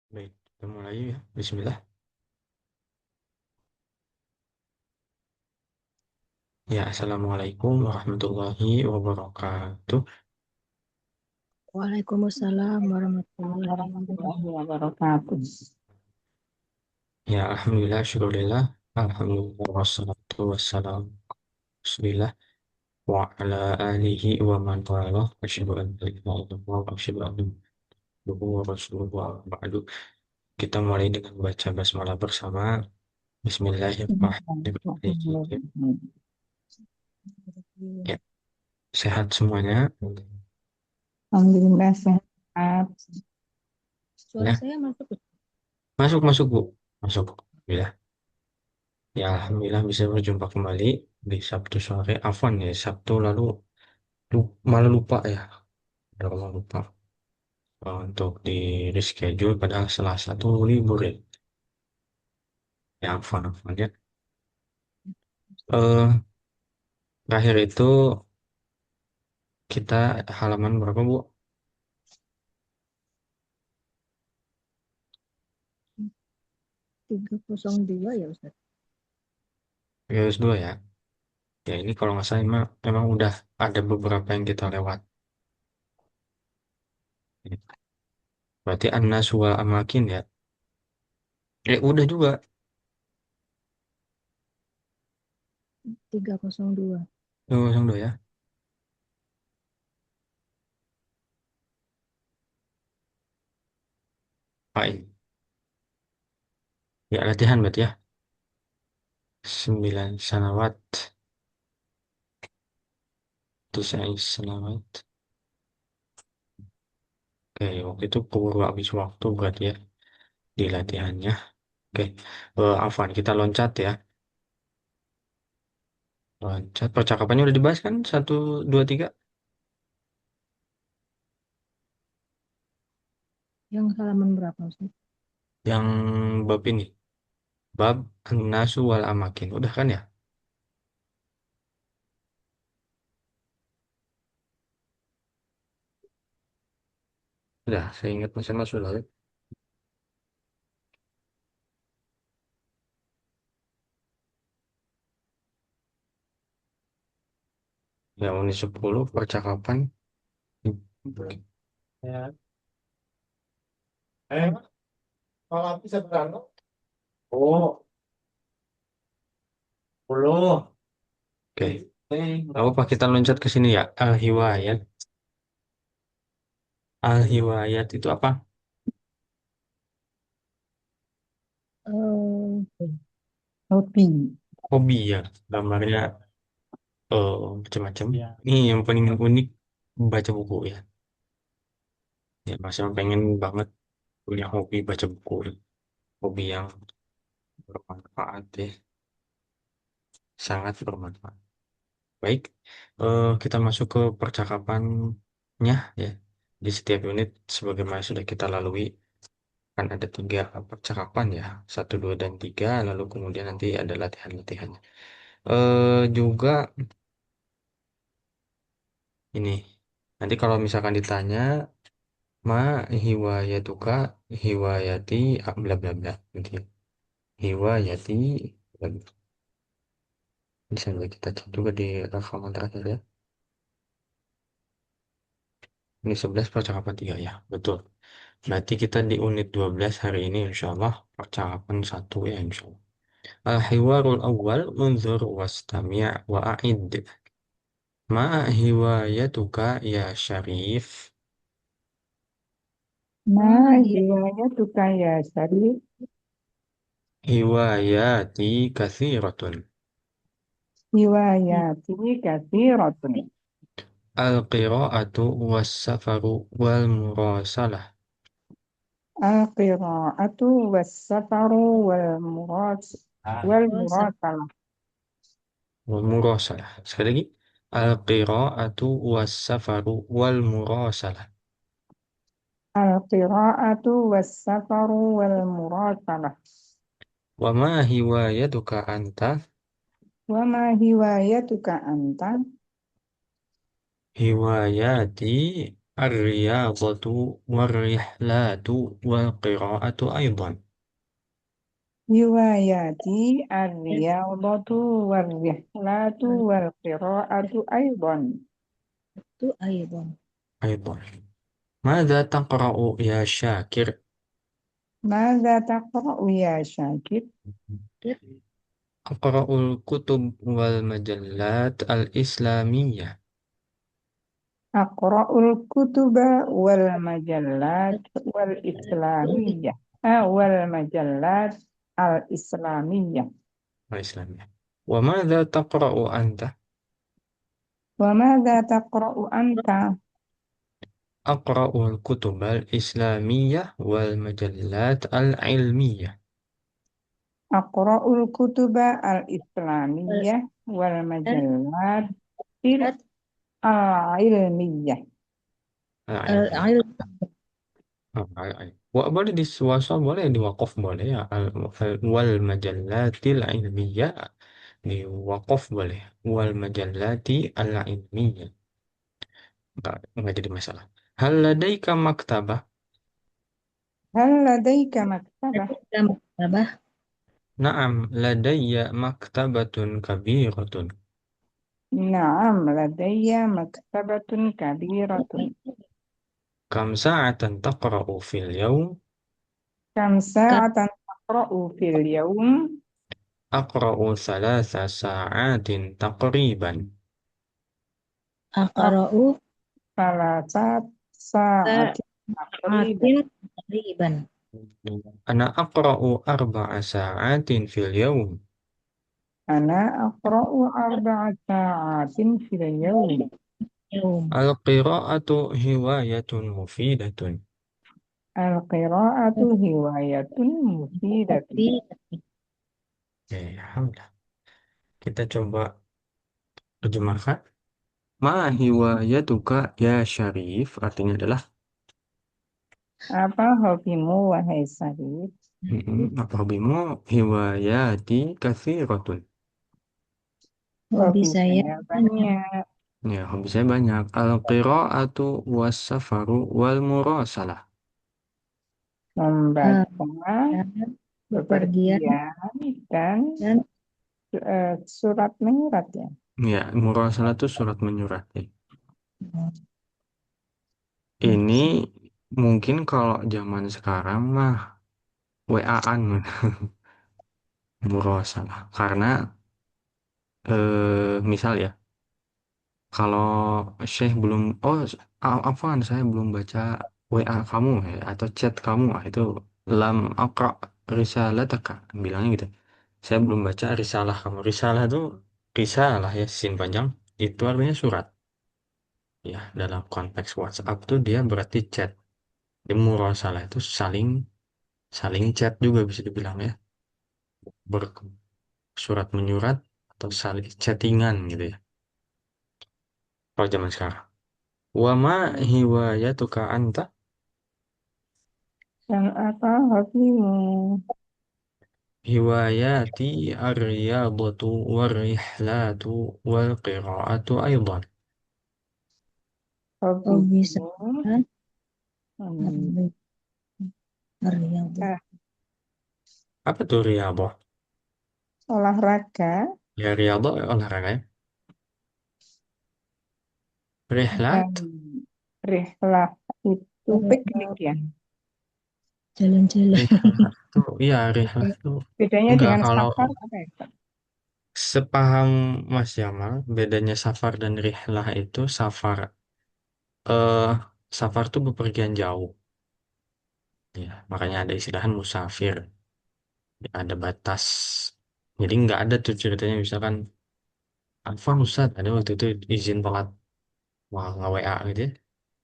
Baik, kita mulai ya. Bismillah. Ya, Assalamualaikum warahmatullahi wabarakatuh. Waalaikumsalam warahmatullahi Warahmatullahi wabarakatuh. wabarakatuh. Ya, Alhamdulillah, syukurillah. Alhamdulillah, wassalatu wassalamu Rasulillah wa ala alihi wa man walah. Asyhadu an la ilaha illallah wa asyhadu anna Muhammadan wa rasulullah ba'du. Kita mulai dengan baca basmalah bersama. Bismillahirrahmanirrahim. Ya, sehat semuanya. Alhamdulillah sehat. Suara Ya, saya masuk? masuk masuk Bu. Masuk. Alhamdulillah. Ya, Alhamdulillah bisa berjumpa kembali di Sabtu sore. Afwan ya, Sabtu lalu malah lupa ya. Udah malah lupa untuk di reschedule padahal Selasa tuh libur ya. Ya, Afwan ya. Eh, Terakhir itu kita halaman berapa Bu? 302 ya Ustaz. Garis dua ya. Ya ini kalau nggak salah emang udah ada beberapa yang kita lewat. Berarti An-Nas wal Amakin ya. Udah juga. 302. 202 ya. Ah, ini. Ya latihan berarti ya. 9 sanawat. Tisai sanawat. Oke, waktu itu keburu habis waktu berarti ya di latihannya. Oke, Afwan, kita loncat ya. Loncat, percakapannya udah dibahas kan? Satu, dua, tiga. Yang halaman berapa Ustaz? Yang bab ini. Bab Nasu wal Amakin. Udah kan ya? Udah, saya ingat masih sudah. Ya, unit 10 percakapan. Ya. Kalau bisa berantem. Oh, 10. Oke. Gak apa kita loncat ke sini ya. Al-Hiwayat. Al-Hiwayat itu apa? Eh, Hobi. Hobi ya. Gambarnya macam-macam. Ini yang paling unik baca buku ya. Ya, Mas yang pengen banget punya hobi baca buku. Hobi yang bermanfaat ya. Sangat bermanfaat. Baik, kita masuk ke percakapannya ya. Di setiap unit, sebagaimana sudah kita lalui, kan ada 3 percakapan ya. Satu, dua, dan tiga. Lalu kemudian nanti ada latihan-latihannya. Juga ini, nanti kalau misalkan ditanya, ma hiwayatuka hiwayati bla bla bla. Gitu ya. Hiwayati bla bla. Bisa kita cek juga di rekaman terakhir ya. Ini 11 percakapan 3 ya, betul. Berarti kita di unit 12 hari ini insya Allah percakapan satu ya insya Allah. Al-hiwarul awal unzur wastami' wa'id. Ma hiwayatuka ya Syarif? Ma hiwayatuka ya Syarif? Hiwayati kathiratun. Hiwayati katsiratun. Al-qira'atu was-safaru wal-murasalah. Al-qira'atu was-safaru wal murasalah. Wal-murasalah. Sekali lagi. Al-qira'atu was-safaru wal-murasalah. Al-qira'atu was-safaru wal murasalah. Wa ma hiwayatuka anta? Wa ma hiwayatuka anta? Hiwayati الرياضة والرحلات والقراءة أيضا. هواياتي الرياضة والرحلات والقراءة أيضا. Itu أيضا. أيضا. ماذا تقرأ يا شاكر؟ ماذا تقرأ يا شاكر؟ أقرأ الكتب والمجلات الإسلامية. أقرأ الكتب والمجلات والإسلامية والمجلات الإسلامية. الإسلامية. وماذا تقرأ أنت؟ وماذا تقرأ أنت؟ أقرأ الكتب الإسلامية والمجلات العلمية. أقرأ الكتب الإسلامية والمجلات العلمية. العلمية. العلم. boleh diwasal boleh diwakaf boleh ya wal majallatil ilmiyah diwakaf boleh wal majallati al ilmiyah nggak jadi masalah. Hal ladaika maktabah? هل لديك مكتبة؟ Kita maktabah. Naam ladayya maktabatun kabiratun. نعم لدي مكتبة كبيرة. Kam sa'atan taqra'u fil yawm? كم ساعة تقرأ في اليوم؟ Aqra'u thalatha sa'atin taqriban. Aqra'u ثلاث ساعات تقريبا. sa'atin taqriban. Ana aqra'u arba'a sa'atin fil yawm. أنا أقرأ 4 ساعات في اليوم. Yawm. Al-qira'atu hiwayatun mufidatun. القراءة هواية مفيدة. Tapi Alhamdulillah. Kita coba terjemahkan. Ma hiwayatuka ya Syarif artinya adalah Apa hobimu, wahai Sarif? apa hobimu? Hiwayati katsiratun. hobi Hobi saya saya banyak. banyak. Ya, hobi saya banyak. Al-qira'atu was-safaru wal murasalah. Membaca, Dan bepergian bepergian, dan dan surat menyurat ya. Ya, murasalah itu surat menyurat. Ya. Ini mungkin kalau zaman sekarang mah WA-an murasalah. Karena misal ya, kalau Syekh belum, oh apaan saya belum baca WA kamu ya, atau chat kamu, itu lam aqra risalataka, bilangnya gitu. Saya belum baca risalah kamu. Risalah itu risalah ya, sin panjang, itu artinya surat. Ya, dalam konteks WhatsApp tuh dia berarti chat. Di murasalah itu saling saling chat juga bisa dibilang ya. Bersurat menyurat atau saling chattingan gitu ya. Kalau zaman sekarang. Wa ma hiwayatuka anta? Dan apa hobimu? Hiwayati ar-riyadatu war-rihlatu wal-qira'atu aydan. hobi Hobiku saya hmm, Riyadhah. eh, Apa tuh riyadah? olahraga Ya riyadah olahraga ya. dan Rihlat? rihlah itu piknik ya. Jalan-jalan. Rihlat tuh, iya rihlat tuh. Bedanya Enggak, dengan kalau safar apa ya, Kak? sepaham Mas Jamal, bedanya safar dan rihlah itu eh safar tuh bepergian jauh. Ya, makanya ada istilah musafir. Ya, ada batas. Jadi nggak ada tuh ceritanya misalkan apa Ustad ada waktu itu izin telat wah nge WA gitu ya.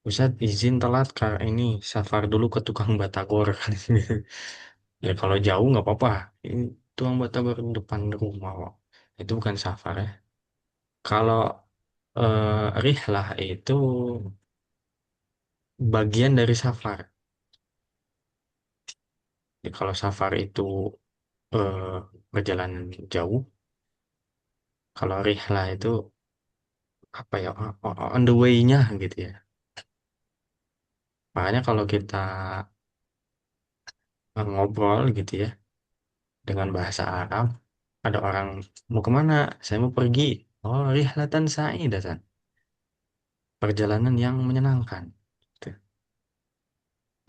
Ustad izin telat karena ini safar dulu ke tukang batagor kan. Ya kalau jauh nggak apa-apa. Ini tukang batagor depan rumah kok. Itu bukan safar ya. Kalau rihlah itu bagian dari safar. Jadi kalau safar itu eh, perjalanan jauh, kalau rihlah itu apa ya on the way-nya gitu ya. Makanya kalau kita ngobrol gitu ya dengan bahasa Arab, ada orang mau kemana? Saya mau pergi. Oh, rihlatan sa'idatan. Perjalanan yang menyenangkan. Gitu.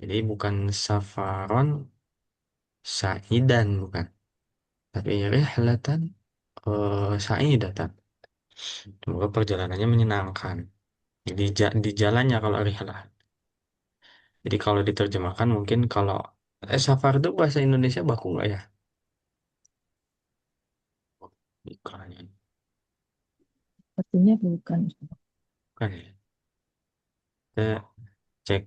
Jadi bukan safaron sa'idan, bukan. Tapi rihlatan sa'idatan. Semoga perjalanannya menyenangkan. Jadi di jalannya kalau rihlah. Jadi kalau diterjemahkan mungkin kalau safar itu bahasa Indonesia baku nggak ya? Iklannya. Sepertinya bukan. Kan ya. Saya cek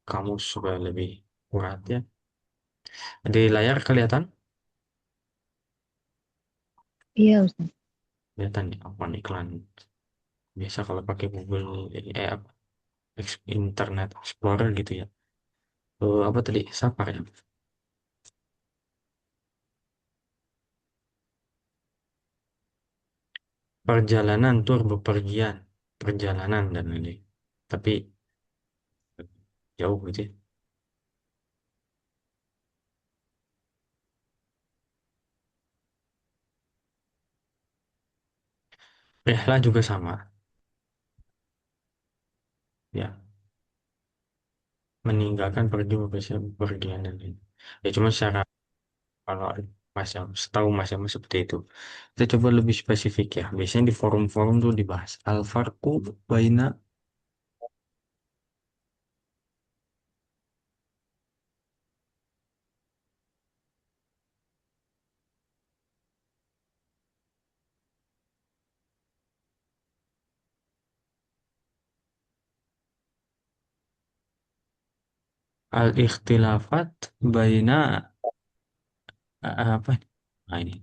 kamu supaya lebih kuat ya. Di layar kelihatan? Iya, Ustaz. Kelihatan ya, apa iklan. Biasa kalau pakai Google, apa, Internet Explorer gitu ya. Apa tadi? Safar ya. Perjalanan, tur bepergian. Perjalanan dan ini. Tapi jauh gitu ya. Rihlah juga sama. Ya, meninggalkan pergi bepergian dan ini. Ya cuma secara kalau Mas Yam, setahu Mas Yam seperti itu. Kita coba lebih spesifik ya. Biasanya di forum-forum tuh dibahas. Al-farqu baina al-ikhtilafat baina apa? Nah ini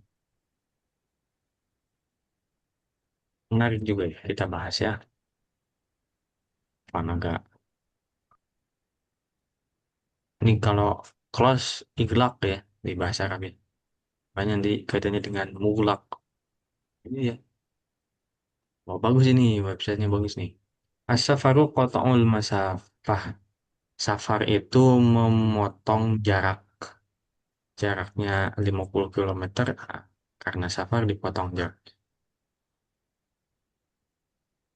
menarik juga ya kita bahas ya. Mana enggak? Ini kalau close iglak ya di bahasa Arab ya. Banyak di kaitannya dengan mughlaq. Ini ya. Oh, bagus ini websitenya bagus nih. As-safaru qata'ul masafah. Safar itu memotong jarak. Jaraknya 50 kilometer karena safar dipotong jarak.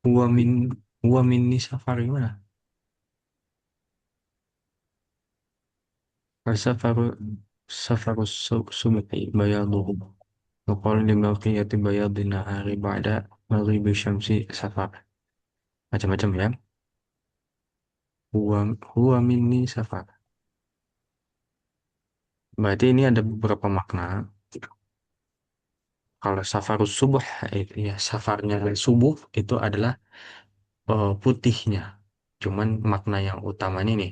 Huwa min huwa minni safar gimana? Safaru safaru subhi bayaduhu. Wa lima qiyati bayadin nahari ba'da maghribi syamsi safar. Macam-macam ya. Huwa minni safar. Berarti ini ada beberapa makna. Kalau safarus subuh, ya safarnya dari subuh itu adalah putihnya. Cuman makna yang utamanya nih,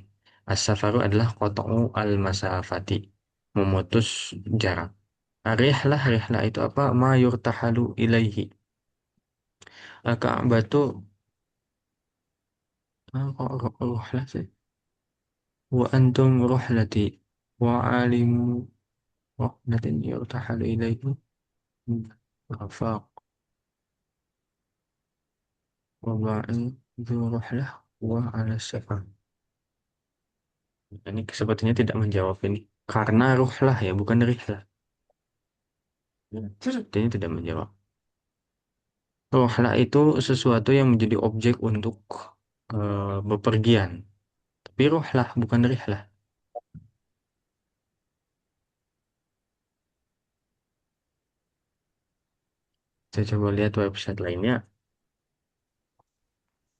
as-safaru adalah qata'u al-masafati, memutus jarak. Rihlah, rihlah itu apa? Ma yurtahalu ilaihi. Al-Ka'bah tuh, kok ruhlah sih? Wa antum ruhlati. Wa alimu ruhlatin yurtahalu ilaihi. Rafaq. Wa ba'i dhu ruhlah. Wa ala safar. Ini sepertinya tidak menjawab ini. Karena ruhlah ya, bukan rihlah. Sepertinya tidak menjawab. Ruhlah itu sesuatu yang menjadi objek untuk bepergian. Tapi ruhlah, bukan rihlah. Saya coba lihat website lainnya.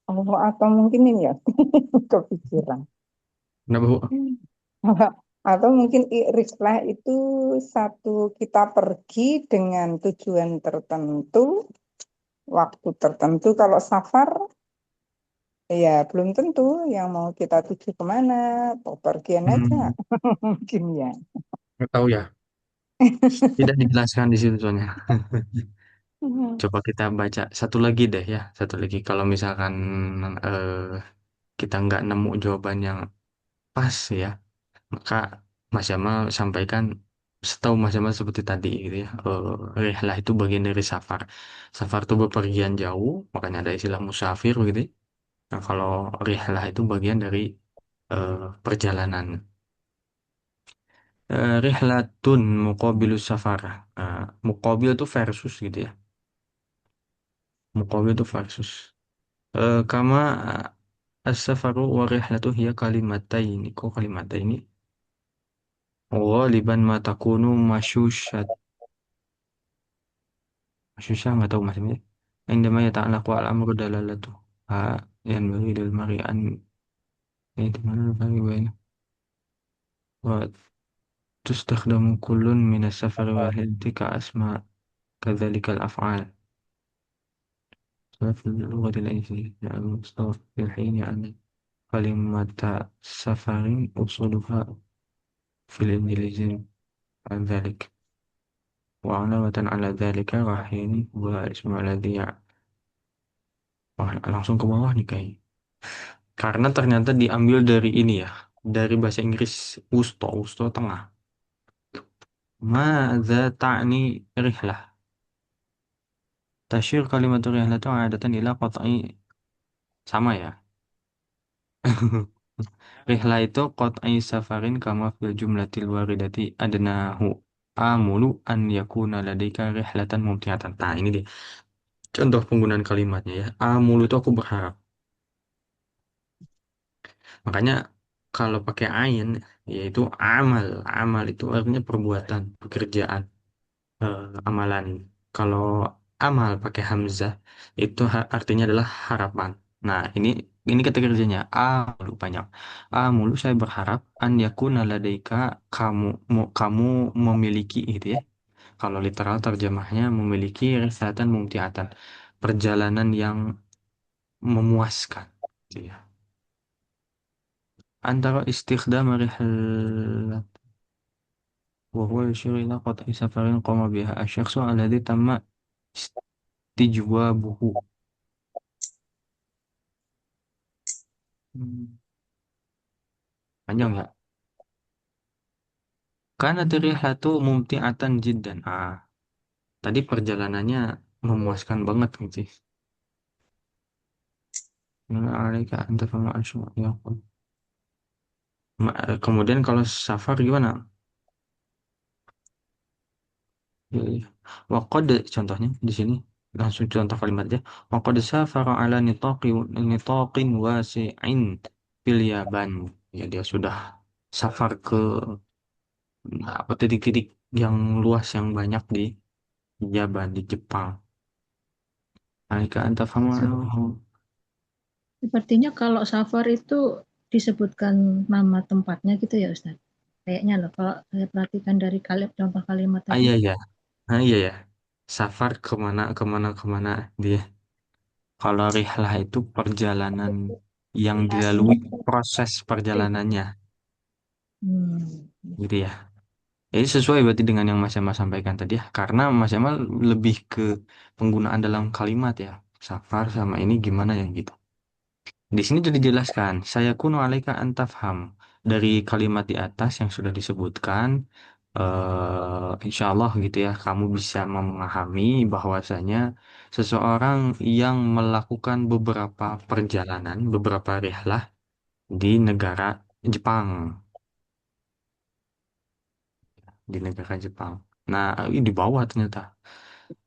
Oh, atau mungkin ini ya, kepikiran. Kenapa, Bu? Atau mungkin rislah itu satu kita pergi dengan tujuan tertentu, waktu tertentu. Kalau safar, ya belum tentu yang mau kita tuju kemana, pergian aja Hmm, mungkin ya. nggak tahu ya. Tidak dijelaskan di situ soalnya. Coba kita baca satu lagi deh ya. Satu lagi. Kalau misalkan eh, kita nggak nemu jawaban yang pas ya, maka Mas Jamal sampaikan setahu Mas Jamal seperti tadi gitu ya. Rihlah itu bagian dari safar. Safar itu bepergian jauh, makanya ada istilah musafir gitu ya. Nah, kalau rihlah itu bagian dari perjalanan. Rihlatun muqabilus safar. Muqabil itu versus gitu ya. Muqabil itu versus. Kama as-safaru wa rihlatu hiya kalimataini. Kok kalimataini? Ghaliban ma takunu masyushat. Masyusha nggak tahu maksudnya. Indama yata'allaqu al-amru dalalatu. Ha, yang bagi dari mari an itu mana bagi bain. Wa tustakhdamu kullun min as-safari wa hilti ka asma kadzalika al-af'al. في اللغة الإنجليزية المصطلح في الحين يعني كلمة سفر أصولها في الإنجليزية عن ذلك وعلاوة على ذلك رحيل هو الاسم الذي Wah, langsung ke bawah nih kayaknya. Karena ternyata diambil dari ini ya, dari bahasa Inggris usto, usto tengah. Ma'za ta'ni rihlah. Tasyir kalimat rihlah itu adatan ila qat'i sama ya. Rihlah itu qat'i safarin kama fil jumlatil waridati adnahu amulu an yakuna ladaika rihlatan mumtiatan. Nah, ini dia. Contoh penggunaan kalimatnya ya. Amulu itu aku berharap. Makanya kalau pakai ain yaitu amal. Amal itu artinya perbuatan, pekerjaan, amalan. Kalau amal pakai hamzah itu artinya adalah harapan. Nah, ini kata kerjanya mulu banyak. Mulu saya berharap an yakuna ladaika kamu memiliki gitu ya. Kalau literal terjemahnya memiliki risalatan mumtiatan. Perjalanan yang memuaskan gitu ya. Antara istikhdam rihlat وهو يشير إلى قطع سفر قام بها الشخص الذي تم استجوابه. Hmm, panjang ya. Karena rihlatu mumti'atan jiddan. Tadi perjalanannya memuaskan banget gitu. Alaika anta fama asma ya qul. Kemudian kalau safar gimana? Ya, ya. Waqad contohnya di sini langsung contoh kalimatnya. Waqad safara ala nitaqin wasi'in fil Yaban. Ya dia sudah safar ke apa titik-titik yang luas yang banyak di Yaban di Jepang. Alaika anta fama Sepertinya kalau safar itu disebutkan nama tempatnya gitu ya Ustaz. Kayaknya loh kalau saya perhatikan dari contoh kalimat tadi. iya ya. Iya ya. Safar kemana kemana kemana dia. Kalau rihlah itu perjalanan yang dilalui proses perjalanannya Hmm. gitu ya. Jadi sesuai berarti dengan yang Mas Emma sampaikan tadi ya. Karena Mas Emma lebih ke penggunaan dalam kalimat ya. Safar sama ini gimana ya gitu. Di sini sudah dijelaskan, saya kuno alaika antafham dari kalimat di atas yang sudah disebutkan, insya Allah gitu ya, kamu bisa memahami bahwasanya seseorang yang melakukan beberapa perjalanan, beberapa rihlah di negara Jepang, di negara Jepang. Nah, ini di bawah ternyata.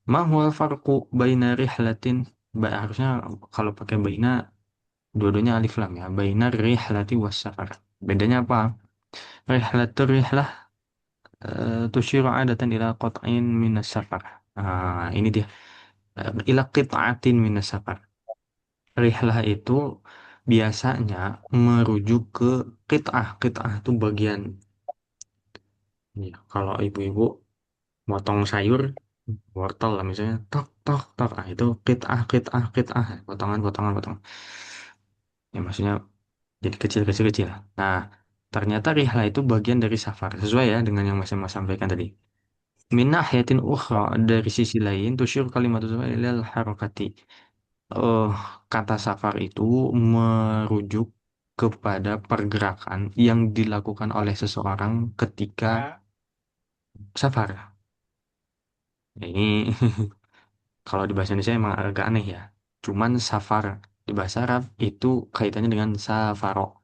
Ma huwal farqu baina rihlatin, harusnya kalau pakai baina dua-duanya alif lam ya. Baina rihlati was safar. Bedanya apa? Rihlah tusyiru adatan ila qat'in minas safar. Ini dia. Ila qit'atin minas safar. Rihlah itu biasanya merujuk ke qit'ah. Qit'ah itu bagian. Ya, kalau ibu-ibu motong sayur, wortel lah misalnya, tok, tok, tok. Itu qit'ah, qit'ah, qit'ah. Potongan, potongan, potongan. Ya, maksudnya jadi kecil, kecil, kecil. Nah, ternyata rihlah itu bagian dari safar. Sesuai ya dengan yang Mas sampaikan tadi. Min nahiyatin ukhra dari sisi lain tusyir kalimat safar ilal harakati. Eh, kata safar itu merujuk kepada pergerakan yang dilakukan oleh seseorang ketika safar. Ini kalau di bahasa Indonesia emang agak aneh ya. Cuman safar di bahasa Arab itu kaitannya dengan safaro.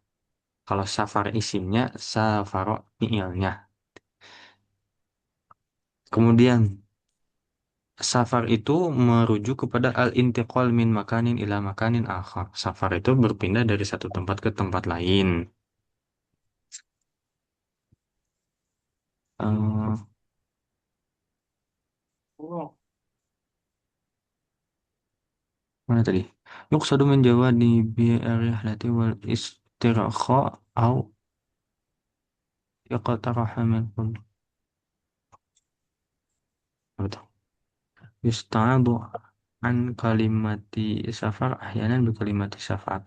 Kalau safar isimnya, safaro fiilnya. Kemudian safar itu merujuk kepada al-intiqal min makanin ila makanin akhar. Safar itu berpindah dari satu tempat ke tempat lain. Eh, mana tadi? Yuqsadu min jawadi bi rihlati wal istirkha au yaqtaraha minkum. Apa tuh? Yusta'adu an kalimati safar ahyanan bi kalimati safar.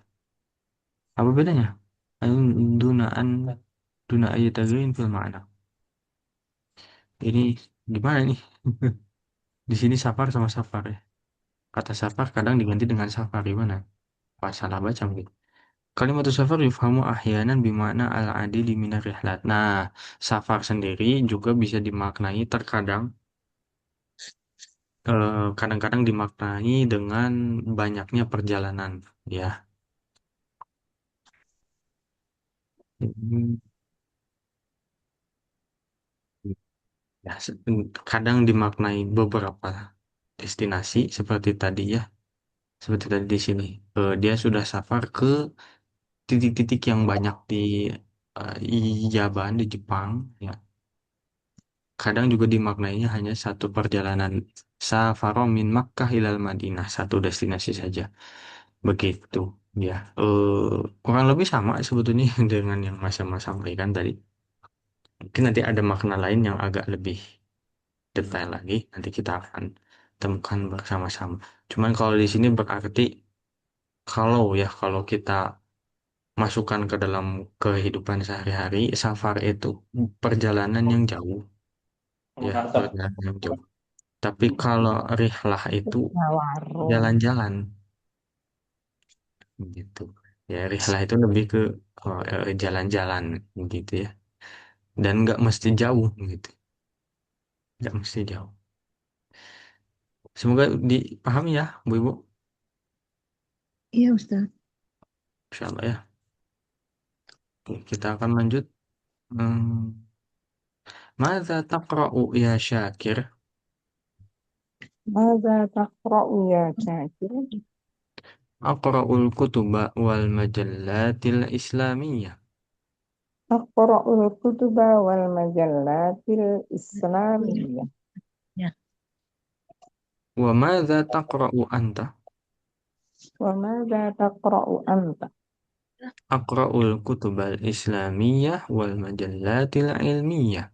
Apa bedanya? Duna an duna ayat fil ma'na. Ini gimana nih? Di sini safar sama safar ya. Kata safar kadang diganti dengan safar gimana? Pas salah baca mungkin. Kalimat safar yufhamu ahyanan bimakna al-adili minar rihlat. Nah, safar sendiri juga bisa dimaknai terkadang kadang-kadang dimaknai dengan banyaknya perjalanan ya. Hmm, ya, kadang dimaknai beberapa destinasi seperti tadi ya, seperti tadi di sini. Dia sudah safar ke titik-titik yang banyak di Japan, di Jepang ya. Kadang juga dimaknainya hanya satu perjalanan safaro min Makkah ilal Madinah, satu destinasi saja. Begitu ya. Kurang lebih sama sebetulnya dengan yang Mas sampaikan tadi. Mungkin nanti ada makna lain yang agak lebih detail lagi. Nanti kita akan temukan bersama-sama. Cuman kalau di sini berarti kalau kita masukkan ke dalam kehidupan sehari-hari, safar itu perjalanan yang jauh, ya, perjalanan yang jauh. Tapi kalau rihlah itu Nah, warung. jalan-jalan, gitu. Ya, rihlah itu lebih ke jalan-jalan, gitu ya. Dan nggak mesti jauh, gitu. Nggak mesti jauh. Semoga dipahami ya, Bu Ibu. Iya Ustaz. Insya Allah ya. Oke, kita akan lanjut. Hmm, Mada taqra'u ya Syakir? Mada taqra'u ya Syakir? Aqra'ul kutuba wal majallatil islamiyah. Aqra'ul kutuba wal majallatil islamiyah. Ya. Wa mada taqra'u anta? Wa mada taqra'u anta? Aqra'ul kutubal islamiyah wal majallatil ilmiyah.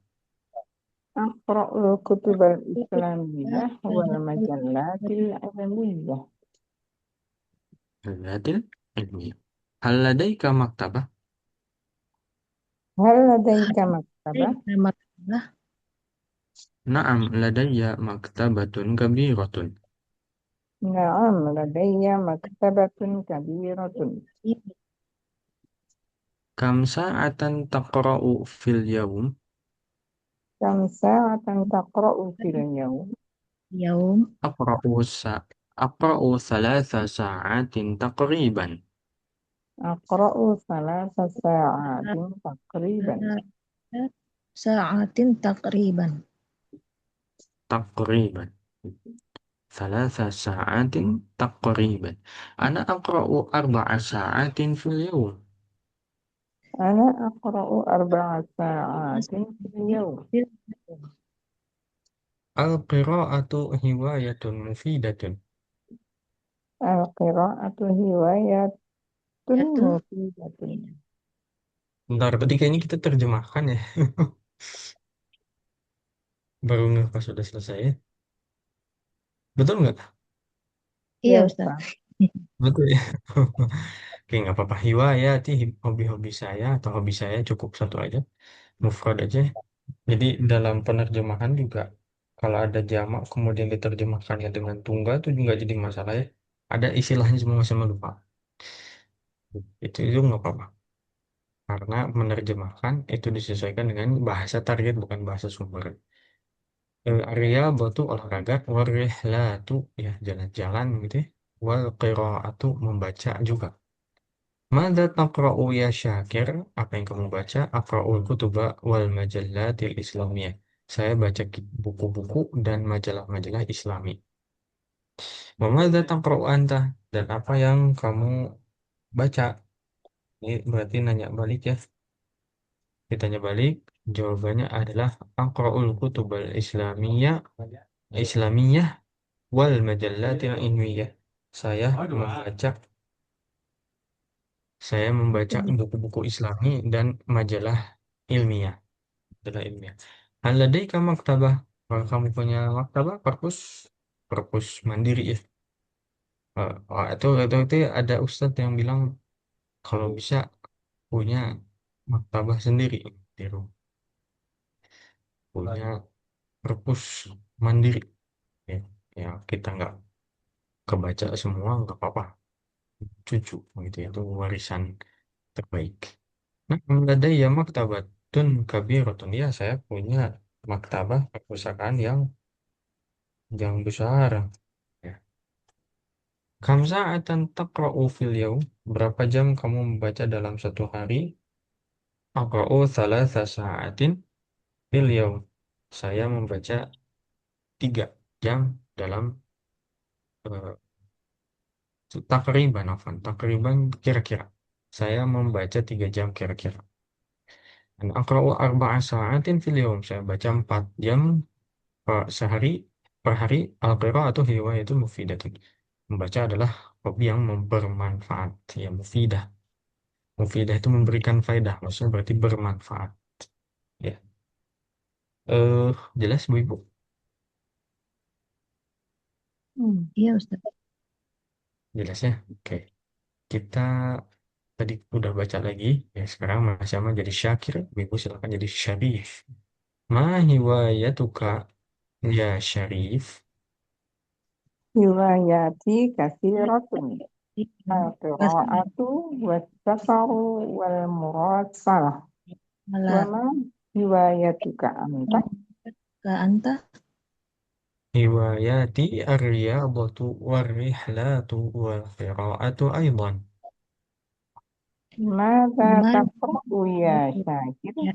Aqra'ul kutubal islamiyah wal majallatil ilmiyah. Majallatil ilmiyah. Hal ladaika maktabah? Hal ladaika maktabah? Nama Naam ladayya maktabatun kabiratun. Na'am, ladayya maktabatun kabiratun. Kam sa'atan taqra'u fil yawm? Kam sa'atan taqra'u fil yawm? Yaum. Aqra'u sa Aqra'u thalatha sa'atin taqriban. Aqra'u salasa sa'atin taqriban. Saatin takriban. Taqriban. Thalatha sa'atin taqriban. Ana aqra'u arba'a sa'atin fil yawm. Ana aqra'u arba'a sa'atin fil yawm. Al-qira'atu hiwayatun mufidatun. Al-qira'atu hiwayatun Yaitu mufidatun. Bentar, berarti kayaknya kita terjemahkan ya. Baru nggak pas sudah selesai ya. Betul nggak? iya Ya, Ustaz. Ustaz. Betul ya. Oke, nggak apa-apa. Hiwayati hobi-hobi saya atau hobi saya cukup satu aja. Mufrad aja. Jadi dalam penerjemahan juga kalau ada jamak kemudian diterjemahkannya dengan tunggal itu juga jadi masalah ya. Ada istilahnya semua sama lupa. Itu nggak apa-apa. Karena menerjemahkan itu disesuaikan dengan bahasa target bukan bahasa sumber. Area batu olahraga, warrihlatu ya jalan-jalan gitu ya. Wal qiraatu membaca juga. Mada taqra'u ya Syakir? Apa yang kamu baca? Aqra'ul kutuba wal majallatil islamiyah. Saya baca buku-buku dan majalah-majalah Islami. Wa mada taqra'u anta? Dan apa yang kamu baca? Ini berarti nanya balik ya. Ditanya balik, jawabannya adalah aqra'ul kutubal islamiyah wal majallatil ilmiyah. Saya membaca saya membaca buku-buku Islami dan majalah ilmiah. Majalah ilmiah. Hal ladaika maktabah? Kalau kamu punya maktabah, perpus mandiri ya. Itu ada ustadz yang bilang kalau bisa punya maktabah sendiri di rumah, punya perpus mandiri. Ya, ya kita nggak kebaca semua nggak apa-apa, cucu gitu ya, itu warisan terbaik. Nah, ada ya maktabatun kabiratun. Ya, saya punya maktabah perpustakaan yang besar. Ya. Kam sa'atan taqra'u fil yaum? Berapa jam kamu membaca dalam satu hari? Aqra'u thalatha sa'atin fil yaum. Saya membaca 3 jam dalam uh, takriban kira-kira. Saya membaca 3 jam kira-kira. Dan aqra'u arba'a sa'atin fil yaum. Saya baca 4 jam sehari per hari. Al-qira'atu hiwayatul mufidatun. Membaca adalah hobi yang bermanfaat, ya mufidah. Mufidah itu memberikan faedah, maksudnya berarti bermanfaat. Ya, jelas Bu Ibu? Iya Ustaz. Jelas ya? Oke. Kita tadi udah baca lagi, ya sekarang Mas Yaman jadi Syakir, Bu Ibu silakan jadi Syarif. Ma hiwayatuka ya Syarif? Riwayati kasiratun. Kasih Al-qira'atu was-safaru wal-muratsalah. Wa malah ma riwayatuka anta? ke anta Hiwayati ar-riyadatu war-rihlatu wal-qira'atu aydan. Mada gimana taqra'u ya Syakir? ya,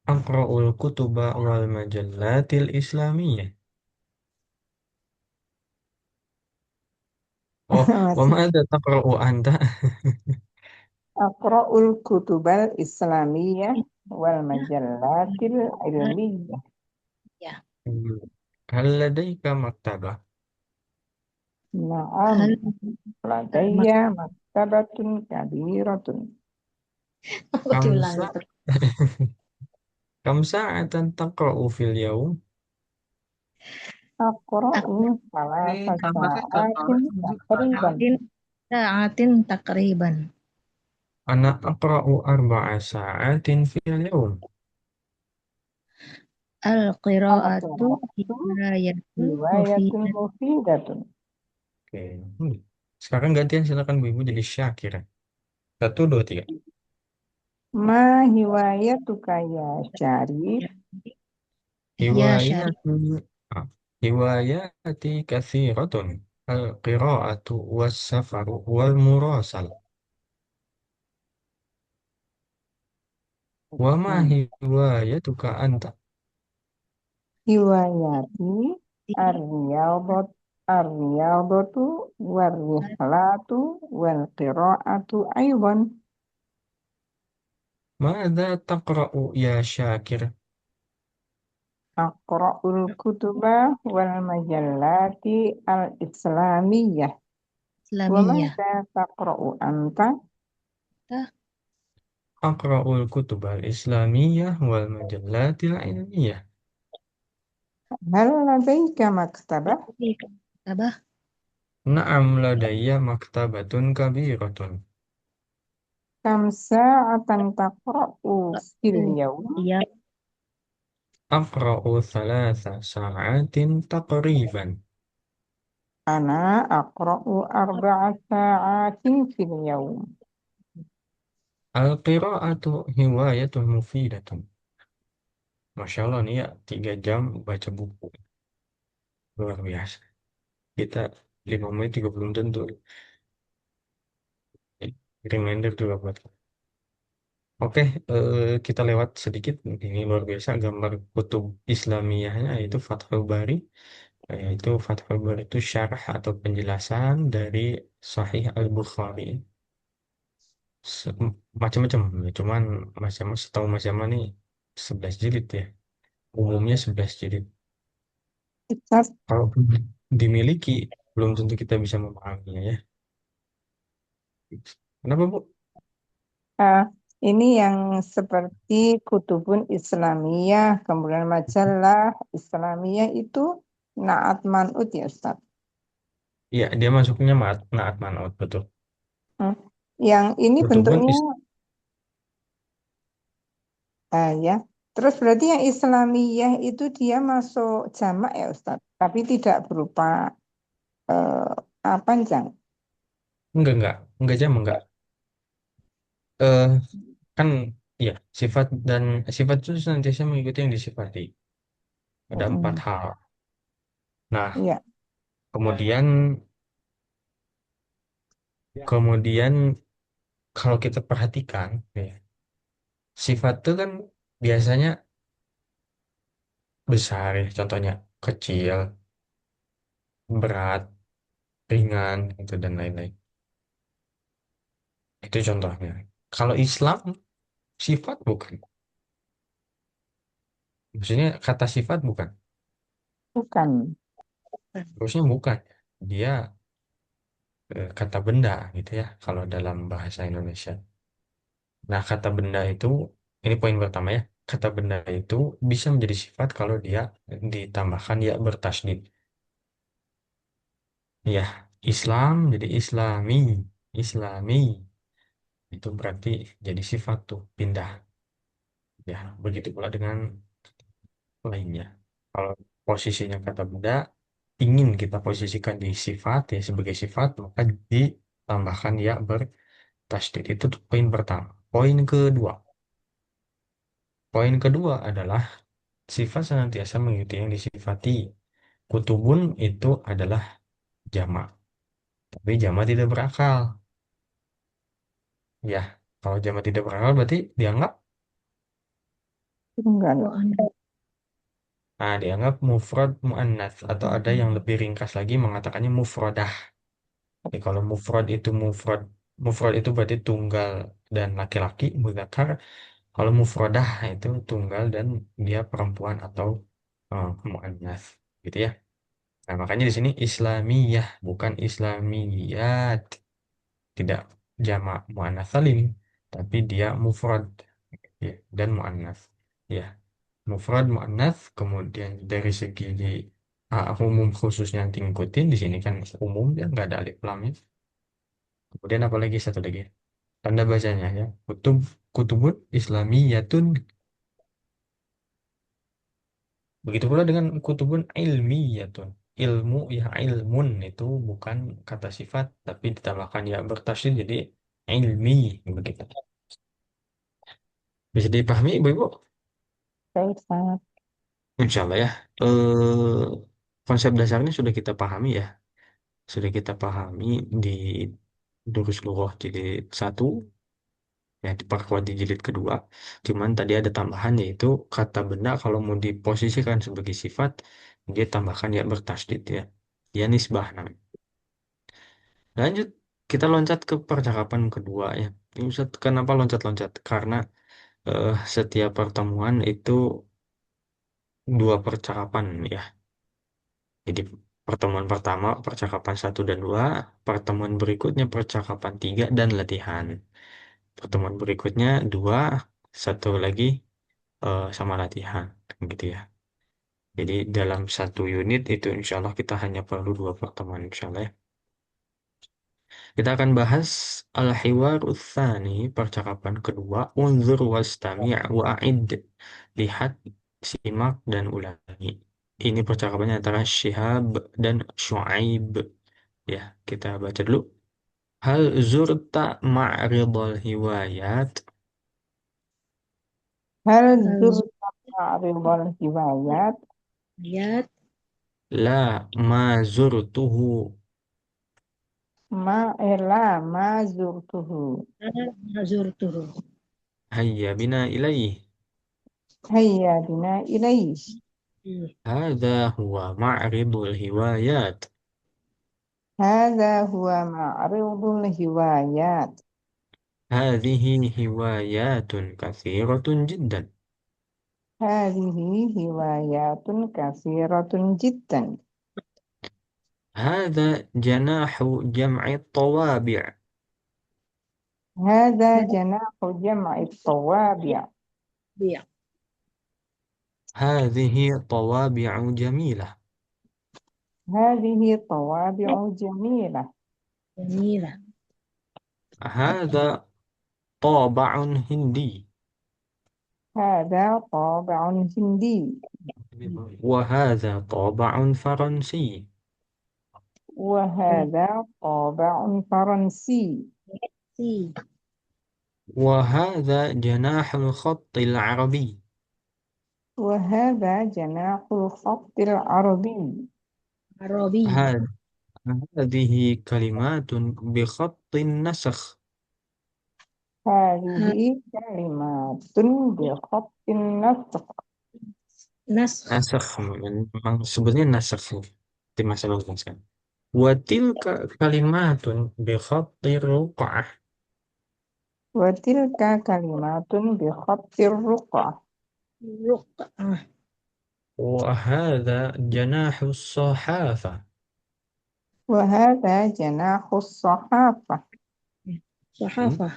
Aqra'ul kutuba wal majallatil islamiyah. Oh, wa Masih ma'adha taqra'u anta? aqra'ul kutubal islamiyah wal majallatil ilmiyah. ya. Hal ladaika maktabah? Na'am, Hal mak ladayya maktabatun kabiratun. diulang Kamsa itu. Kam sa'atan taqra'u fil yaum? Aqra'u salasa sa'atin takriban. Saatin saatin takriban. Ana aqra'u arba'a sa'atin fil yaum. Al-qira'atu Al-qira'atu hidayatul riwayatun mufidah. mufidatun. Oke. Sekarang gantian silakan Bu Ibu jadi Syakir. Satu, dua, tiga. Ma hiwayatuka ya Syarif? Ya Syarif. Hiwayati ah, Hiwayati kathiratun. Al-qira'atu was-safaru wal-murasal. Wa ma hiwayatuka anta? Hiwayati ar-riyadot ar-riyadatu war-rihlatu wal-qira'atu aydan. Mada taqra'u ya Syakir? Aqra'ul kutuba wal majallati al-islamiyah. Wa Islamiyah. madza taqra'u anta? Tah, Aqra'ul kutub al-islamiyah wal majallatil ilmiyah. Hal ladaika maktabah? tabah Na'am ladayya maktabatun kabiratun. Kam sa'atan taqra'u fil yawm? ya Aqra'u thalatha sa'atin taqriban. Ana aqra'u arba'a sa'atin fil yawm. Al-qira'atu hiwayatun mufidatun. Masya Allah nih ya, 3 jam baca buku. Luar biasa. Kita 5 menit juga belum tentu. reminder juga buat kamu. Oke, kita lewat sedikit. Ini luar biasa gambar kutub Islamiyahnya, yaitu Fathul Bari. Yaitu Fathul Bari itu syarah atau penjelasan dari Sahih Al-Bukhari. Se- Macam-macam, ya. Cuman setahu Mas Yama nih 11 jilid ya. Umumnya 11 jilid. Ustaz, Kalau dimiliki, belum tentu kita bisa memahaminya ya. Kenapa, Bu? ah, ini yang seperti Kutubun Islamiyah, kemudian majalah Islamiyah itu Naat Man'ut ya Ustaz. Iya, dia masuknya naat manaut, betul. Hmm. Yang ini Kutubun bentuknya is ya. Terus berarti yang Islamiyah itu dia masuk jamak ya Ustaz, tapi tidak berupa panjang. enggak jam, enggak. Eh, kan ya sifat itu senantiasa mengikuti yang disifati. Ada empat Mm-mm. hal. Nah, Iya, kemudian kemudian kalau kita perhatikan, ya, sifat itu kan biasanya besar ya, contohnya kecil, berat, ringan, itu dan lain-lain. Itu contohnya. Kalau Islam sifat bukan, maksudnya kata sifat bukan, bukan. harusnya bukan. Dia kata benda gitu ya, kalau dalam bahasa Indonesia. Nah, kata benda itu, ini poin pertama ya. Kata benda itu bisa menjadi sifat kalau dia ditambahkan ya bertasydid. Ya, Islam jadi Islami, Islami. Itu berarti jadi sifat tuh, pindah. Ya, begitu pula dengan lainnya. Kalau posisinya kata benda, ingin kita posisikan di sifat ya sebagai sifat, maka ditambahkan ya bertasydid. Itu tuh poin pertama. Poin kedua. Poin kedua adalah sifat senantiasa mengikuti yang disifati. Kutubun itu adalah jamak, tapi jamak tidak berakal. Ya, kalau jamak tidak berakal berarti dianggap, Tunggal. Oh, anu. dianggap mufrad muannats atau ada yang lebih ringkas lagi mengatakannya mufradah. Jadi kalau mufrad itu berarti tunggal dan laki-laki, mudzakkar. Kalau mufradah itu tunggal dan dia perempuan atau muannats, gitu ya. Nah, makanya di sini Islamiyah bukan Islamiyat. Tidak jamak muannats salim, tapi dia mufrad ya, dan muannats. Ya, mufrad muannats kemudian dari segi umum khususnya yang diikutin di sini kan umum ya nggak ada alif lamnya. Kemudian apalagi satu lagi tanda bacanya ya kutubun Islamiyatun. Begitu pula dengan kutubun ilmiyatun. Ilmu ya ilmun itu bukan kata sifat tapi ditambahkan ya bertasydid jadi ilmi begitu. Bisa dipahami Ibu-ibu? Baik, sangat. Insya Allah ya. Konsep dasarnya sudah kita pahami ya. Sudah kita pahami di Durus Lughah jilid 1, ya diperkuat di jilid kedua. Cuman tadi ada tambahan yaitu kata benda kalau mau diposisikan sebagai sifat, dia tambahkan ya bertasydid ya. Dia nisbah namanya. Lanjut, kita loncat ke percakapan kedua ya. Ini Ustaz, kenapa loncat-loncat? Karena setiap pertemuan itu dua percakapan ya. Jadi pertemuan pertama percakapan satu dan dua, pertemuan berikutnya percakapan tiga dan latihan. Pertemuan berikutnya dua, satu lagi sama latihan, gitu ya. Jadi dalam satu unit itu insya Allah kita hanya perlu dua pertemuan insya Allah ya. Kita akan bahas al-hiwaru tsani, percakapan kedua, unzur wastami' wa'id. Lihat, simak dan ulangi. Ini percakapannya antara Syihab dan Syuaib. Ya, kita baca dulu. Hal zurta ma'ridul hiwayat? Hal Harus zurta ma'ribal hiwayat. lihat. La ma zurtuhu. Ma ela ma zurtuhu. Zurtuhu. هيا بنا إليه. Hayya bina ilaih. هذا هو معرض الهوايات. Hadza huwa ma'ridul hiwayat. هذه هوايات كثيرة جدا. Hadhihi hiwayatun katsiratun jiddan. هذا جناح جمع الطوابع. Hadza janahu jam'i tawabi'. Iya, هذه طوابع جميلة. Hadhihi tawabi'u jamilah. inilah. هذا طابع هندي. Hadza tabi'un hindi. وهذا طابع فرنسي. Wa hadza tabi'un faransi. Si, وهذا جناح الخط العربي. Wa hadza janahul khattil arabi. Arabi. ه- هذه كلمات بخط النسخ. Hadhihi kalimatun bi khattin nasq. Nas, Nasakh memang sebenarnya nasakh di masa lalu kan. Watilka kalimatun bi khattir ruq'ah. Wa tilka kalimatun bi khattir ruq'ah. Ruk, وهذا جناح الصحافة. Wa hadza janahus sahafah. Sahafah.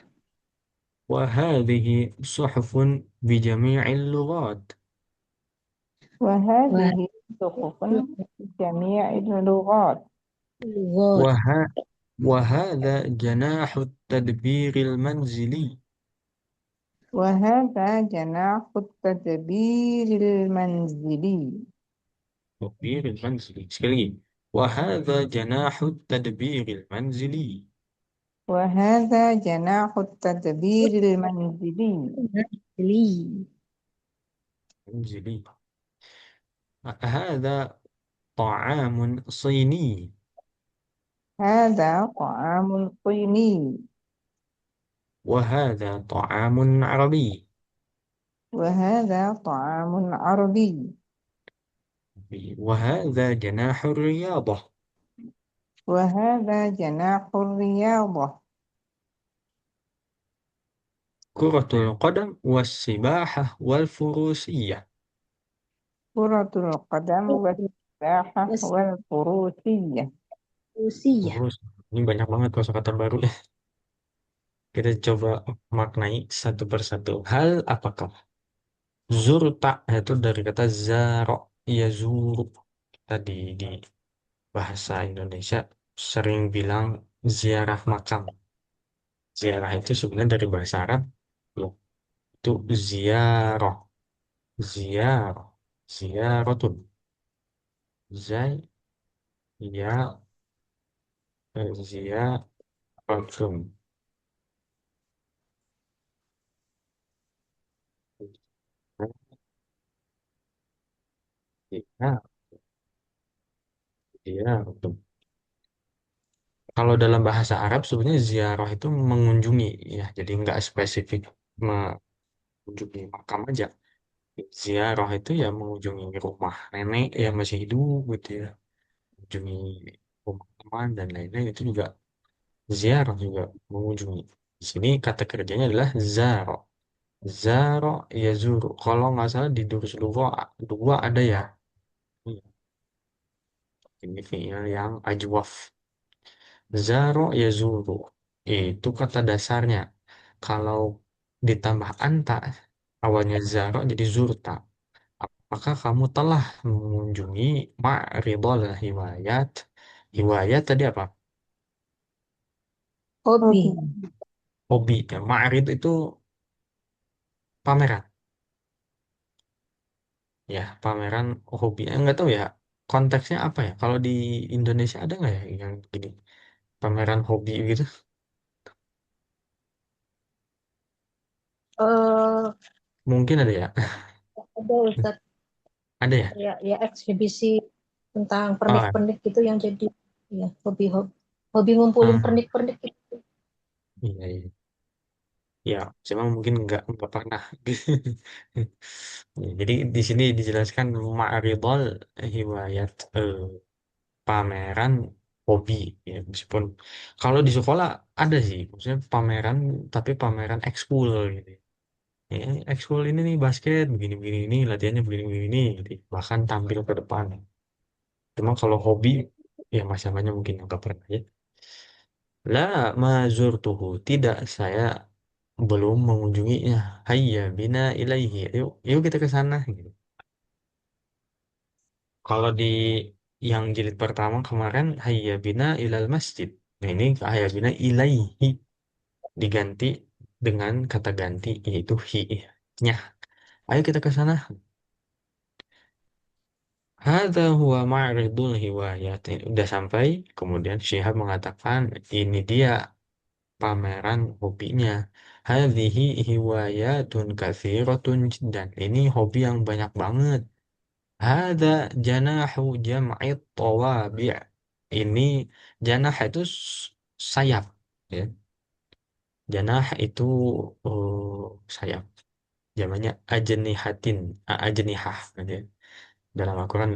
وهذه صحف بجميع اللغات. Wa Wah, hadhihi suhufun bi jami'il lughat. lugot. وه... وهذا جناح التدبير المنزلي. Wa hadza janahut tadbiril manzili. التدبير المنزلي sekali lagi. وهذا جناح التدبير المنزلي. Wa hadza janahut tadbiril manzili. Beli. منزلي. هذا طعام صيني. Hadza ta'amul qini. وهذا طعام عربي. Wa hadza ta'amun arabi. وهذا جناح الرياضة. Wa hadza janahur riyadah. كرة القدم والسباحة والفروسية. Kuratul qadam wa sibahah Terus wal furusiyah. Rusia. Terus, ini banyak banget kosakata baru ya. Kita coba maknai satu persatu. Hal apakah? Zurta itu dari kata zaro, ya zuru. Tadi di bahasa Indonesia sering bilang ziarah makam. Ziarah itu sebenarnya dari bahasa Arab loh, itu ziarah, ziarah, ziaratun. Zai ya ziaratun. Ya, ziaratun. Kalau dalam bahasa Arab sebenarnya ziarah itu mengunjungi ya, jadi nggak spesifik mengunjungi makam aja. Ziarah itu ya mengunjungi rumah nenek yang masih hidup gitu ya, mengunjungi rumah teman dan lain-lain itu juga ziarah juga mengunjungi. Di sini kata kerjanya adalah zaro. Zaro ya zuru. Kalau nggak salah di Durus Lugha dua ada ya. Iya, ini fiil yang ajwaf. Zaro ya zuru. Itu kata dasarnya. Kalau ditambah anta, awalnya zaro jadi zurta. Apakah kamu telah mengunjungi ma'ridul hiwayat? Hiwayat tadi apa? Hobi. Hobi. Hobi. Ya, ma'rid itu pameran. Ya, pameran hobi. Enggak tahu ya, konteksnya apa ya? Kalau di Indonesia ada nggak ya yang gini? Pameran hobi gitu? Eh, Mungkin ada ya. ada Ustadz, Ada ya? ya, ya eksibisi tentang Oh, pernik-pernik gitu yang jadi ya hobi-hobi. hobi ngumpulin Ah, pernik-pernik gitu. iya, iya. Ya, cuma mungkin nggak pernah. Ya, jadi di sini dijelaskan ma'ridol hiwayat, pameran hobi, ya meskipun kalau di sekolah ada sih, maksudnya pameran, tapi pameran ekskul gitu. Ya, ekskul ini nih basket begini begini ini latihannya begini begini ini, gitu. Bahkan tampil ke depan. Cuma kalau hobi ya masih namanya mungkin nggak pernah ya. La mazurtuhu, tidak, saya belum mengunjunginya. Hayya bina ilaihi, yuk yuk kita ke sana gitu. Kalau di yang jilid pertama kemarin hayya bina ilal masjid. Nah ini hayya bina ilaihi diganti dengan kata ganti yaitu hi nya. Ayo kita ke sana. Hadza huwa ma'ridul hiwayat. Udah sampai, kemudian Syihab mengatakan ini dia pameran hobinya. Hadhihi hiwayatun katsiratun jiddan. Ini hobi yang banyak banget. Hadza janahu jam'it tawabi'. Ini janah itu sayap, ya. Janah itu sayap. Jamannya ajnihatin, ajnihah gitu ya. Dalam Al-Quran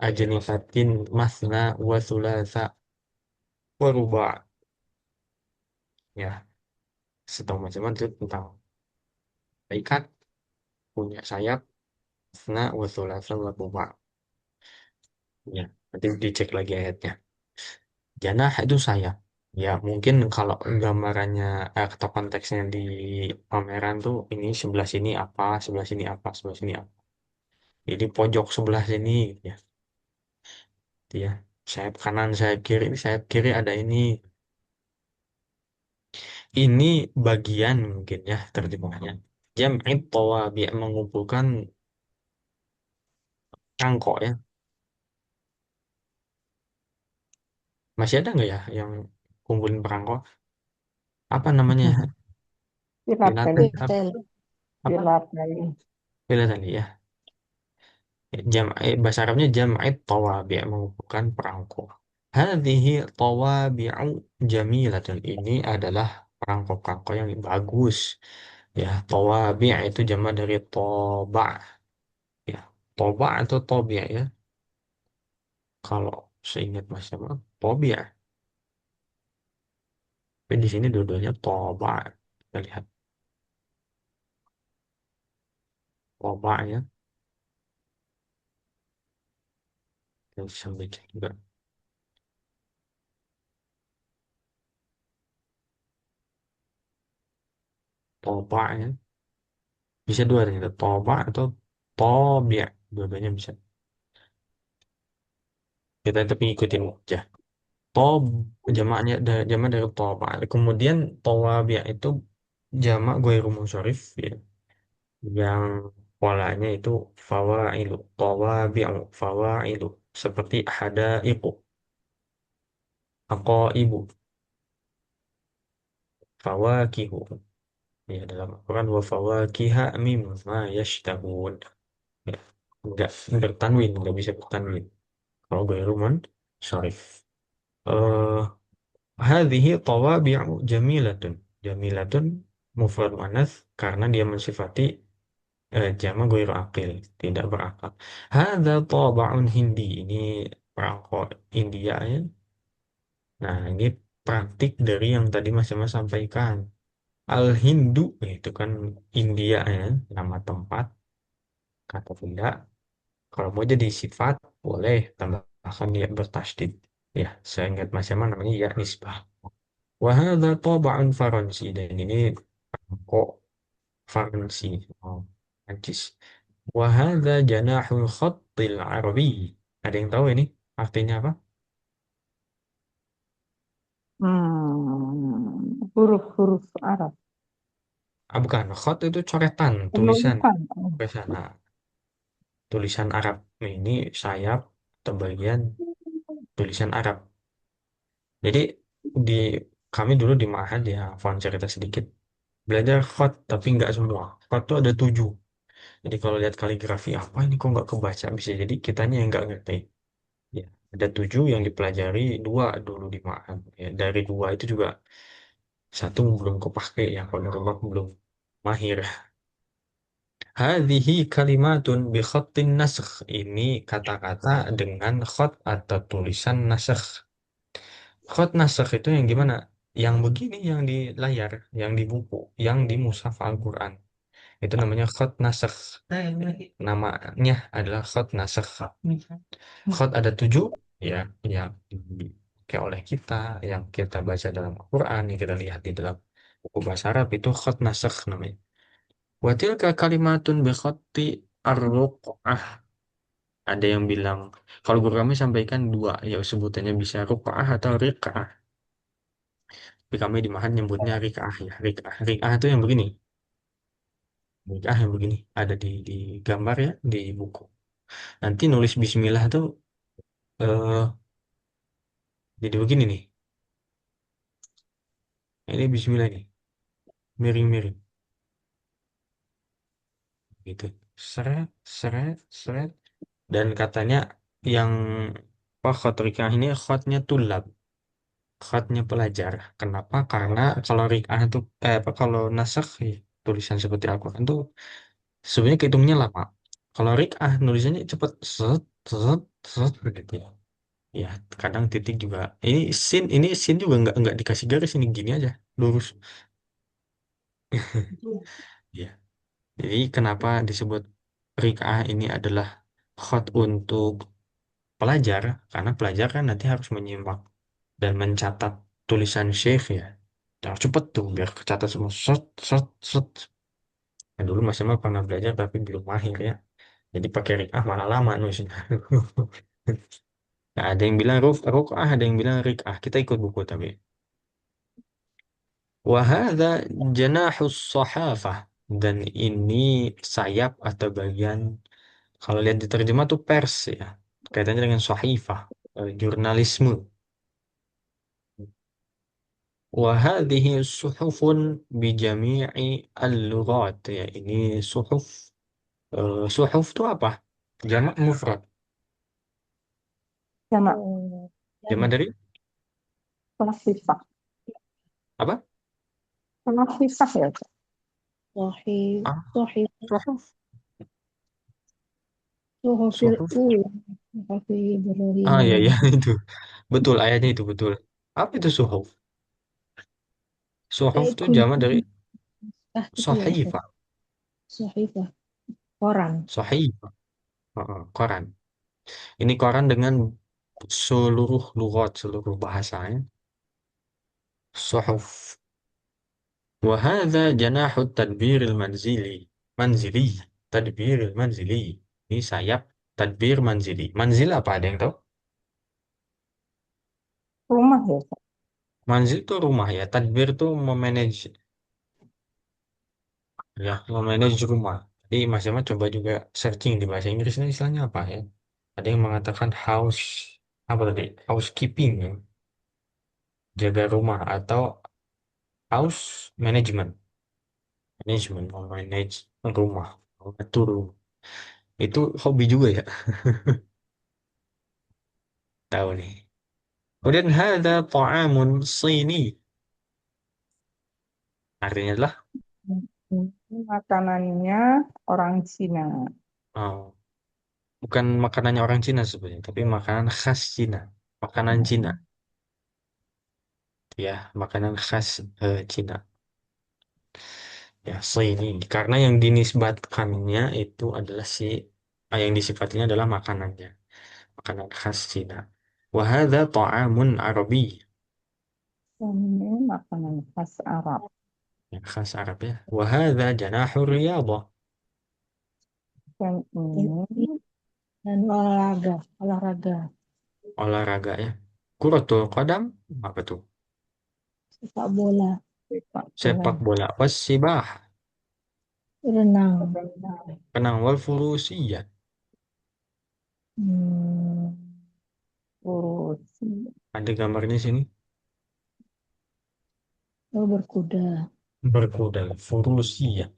ajnihatin masna wa thulatha wa ruba'. Ya, setahu macam itu tentang ikat punya sayap masna wa thulatha wa ruba'. Ya, nanti dicek lagi ayatnya. Janah itu sayap. Ya, mungkin kalau gambarannya atau konteksnya di pameran tuh ini sebelah sini apa, sebelah sini apa, sebelah sini apa. Jadi pojok sebelah sini gitu ya. Gitu ya. Sayap kanan, sayap kiri, sayap kiri ada ini. Ini bagian mungkin ya terjemahnya. Jam'it tawabi, mengumpulkan cangkok ya. Masih ada nggak ya yang kumpulin perangko? Apa namanya? Filaten Filatel, apa? Betul. Apa? filatel. Filaten ya. Bahasa Arabnya jam'it tawabi, mengumpulkan perangko. Hadhihi tawabi'u jamilatun. Ini adalah perangko-perangko yang bagus. Ya, tawabi' itu jama dari toba'. Ya, toba' atau tobi' ya. Kalau seingat Mas Jamal, tobi' ya. Tapi di sini dua-duanya toba. Kita lihat toba ya. Kita bisa baca juga toba ya. Bisa dua ternyata toba atau tobi. Dua-duanya bisa. Kita tapi ikutin aja. Tob jamaknya jamak dari toba. Kemudian towabi itu jamak ghairu munsharif ya. Yang polanya itu fawailu, tawabi'u, fawailu. Seperti hadaiqu, aqaibu, fawakihu. Ya, dalam Al-Quran wa fawakiha mimma yashtahun. Ya, enggak bertanwin, enggak bisa bertanwin. Kalau ghairu syarif. Eh, hadhihi tawabi'u jamilatun. Jamilatun mufrad muannats karena dia mensifati jama ghairu aqil, tidak berakal. Hadza taba'un hindi. Ini perangko India ya. Nah, ini praktik dari yang tadi Mas sampaikan. Al-Hindu itu kan India ya, nama tempat, kata benda. Kalau mau jadi sifat, boleh tambahkan ya bertasydid. Ya, saya ingat Mas Yaman namanya ya nisbah. Wahada taba'un Faransi, dan ini kok Faransi. Oh, Prancis. Wahada janahul khattil Arabi. Ada yang tahu ini artinya apa? Huruf-huruf Arab. Ah, bukan. Khat itu coretan, tulisan. Penulisan. Ke sana. Tulisan Arab. Nah, ini sayap atau bagian tulisan Arab. Jadi di kami dulu di Ma'had ya, Fon cerita sedikit. Belajar khat, tapi nggak semua. Khat itu ada 7. Jadi kalau lihat kaligrafi apa ini kok nggak kebaca, bisa jadi kitanya yang nggak ngerti. Ya. Ada 7 yang dipelajari, 2 dulu di ma'had. Ya, dari 2 itu juga satu belum kepake ya, kalau rumah belum mahir. Hadhihi kalimatun bi khattin nasakh. Ini kata-kata dengan khat atau tulisan nasakh. Khat nasakh itu yang gimana? Yang begini, yang di layar, yang di buku, yang di mushaf Al-Quran. Itu namanya khat nasakh. Namanya adalah khat nasakh. Khat ada 7, ya, yang dipakai oleh kita, yang kita baca dalam Al-Quran, yang kita lihat di dalam buku bahasa Arab, itu khat nasakh namanya. Watilka kalimatun bi khatti ar-ruq'ah. Ada yang bilang, kalau guru kami sampaikan dua, ya sebutannya bisa ruq'ah atau riq'ah. Tapi kami di Mahat nyebutnya riq'ah ya. Riq'ah. Riq'ah itu yang begini. Riq'ah yang begini. Ada di gambar ya, di buku. Nanti nulis bismillah tuh eh, jadi begini nih. Ini bismillah nih. Miring-miring. Gitu. Seret, seret, seret. Dan katanya yang apa khot riq'ah ini khotnya tulab. Khatnya pelajar. Kenapa? Karena kalau Rik'ah itu apa kalau nasakh ya, tulisan seperti Al-Quran itu sebenarnya kehitungnya lama. Kalau Rik'ah nulisannya cepet set set set begitu ya. Ya, kadang titik juga. Ini sin juga nggak dikasih garis, ini gini aja lurus. Ya. Jadi kenapa disebut Rik'ah ini adalah khat untuk pelajar? Karena pelajar kan nanti harus menyimak dan mencatat tulisan syekh ya. Harus cepet tuh biar kecatat semua set set set. Nah, dulu Mas Jamal pernah belajar tapi belum mahir ya. Jadi pakai rikah malah lama nulisnya. Nah, ada yang bilang ruk'ah, ada yang bilang rikah. Kita ikut buku tapi. Wahada janahus sahafah. Dan ini sayap atau bagian, kalau lihat di terjemah tuh pers ya. Kaitannya dengan sahifah, jurnalisme. Wahadihi suhufun bijami'i al-lughat. Ya, ini suhuf. Suhuf itu apa? Jamak mufrad. Jamak Jamak dari sahifah. apa? Sahifah ya. Sohi, Ah, sohi, suhuf. sohofil Suhuf. ula, sohofi Ibrahim Ah, ya, ya, alaihi. itu. Betul, ayatnya itu betul. Apa itu suhuf? Suhuf Kayak itu jamak gunung dari gitu ya Ustaz. sahifah. Sohifah, koran. Sahifah. Heeh, koran. Ini koran dengan seluruh lughat, seluruh bahasanya. Suhuf. وهذا جناح التدبير المنزلي. Manzili. Tadbir manzili. Ini sayap tadbir manzili. Manzil apa, ada yang tahu? Rumah ya. Manzil itu rumah ya. Tadbir itu memanage ya, memanage rumah. Jadi Mas Jamal coba juga searching di bahasa Inggrisnya istilahnya apa ya. Ada yang mengatakan house apa tadi? Housekeeping ya. Jaga rumah atau house management. Management, memanage rumah, mengatur rumah. Itu hobi juga ya. Tahu nih. Kemudian ada ta'amun Sini. Artinya adalah Ini makanannya orang Cina. oh, bukan makanannya orang Cina sebenarnya, tapi makanan khas Cina. Makanan Cina. Ya, makanan khas Cina. Ya, Sini. Karena yang dinisbatkannya itu adalah yang disifatinya adalah makanannya. Makanan khas Cina. Wahada ta'amun Arabi. Ini makanan khas Arab. Yang khas Arab ya. Wahada janahur riyadhah. Dan ini Dan olahraga, olahraga, Olahraga ya. Kuratul Qadam. Apa tuh? sepak bola, sepak bola. Sepak bola. Wassibah. renang, Penang wal furusiyah. hmm, Terus Ada gambarnya sini. berkuda, Berkuda. Furusiyah.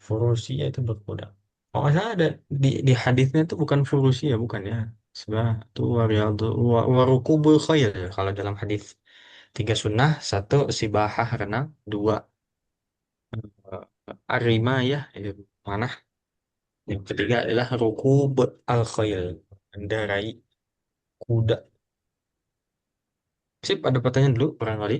Furusiyah itu berkuda. Oh, nggak salah ada di hadisnya itu bukan furusiyah, bukan ya. Sabatu warukubul khail. Kalau dalam hadis tiga sunnah, satu sibahah renang, dua arima ya, mana? Yang ketiga adalah rukub al khail, mengendarai kuda. Sip, ada pertanyaan dulu barangkali.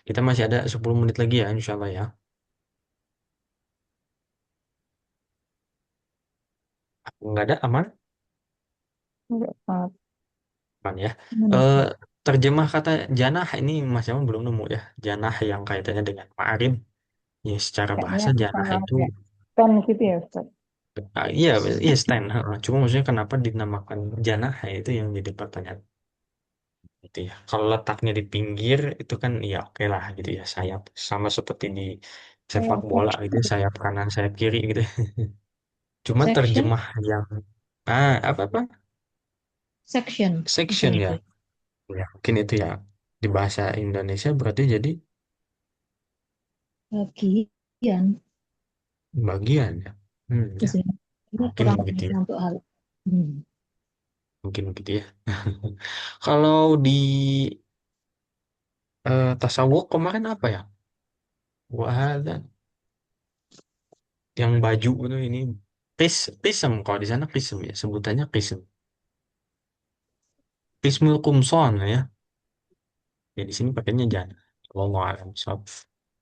Kita masih ada 10 menit lagi ya, insya Allah ya. Nggak ada, aman? Enggak sangat Aman ya. Eh, Menurut terjemah kata janah ini Mas Yaman belum nemu ya. Janah yang kaitannya dengan ma'arib. Ya, secara kayaknya bahasa janah sama itu kayak pen gitu ya Ustaz. iya, iya stand. Heeh. Cuma maksudnya kenapa dinamakan janah ya, itu yang jadi pertanyaan. Gitu ya. Kalau letaknya di pinggir itu kan ya oke lah gitu ya, sayap sama seperti di sepak Oh, bola gitu ya, sayap kanan sayap kiri gitu. Cuma section, terjemah yang apa section section bukan ya. itu. Ya mungkin itu ya di bahasa Indonesia berarti jadi Bagian bagian ya. Ya istilahnya ini mungkin kurang begitu ya, lebih untuk hal. Hmm. mungkin begitu ya. Kalau di tasawuf kemarin apa ya? Wah, yang baju itu ini qism, kalau di sana qism ya sebutannya qism, qismul kumson ya. Ya di sini pakainya janah. Wallahu a'lam bishawab.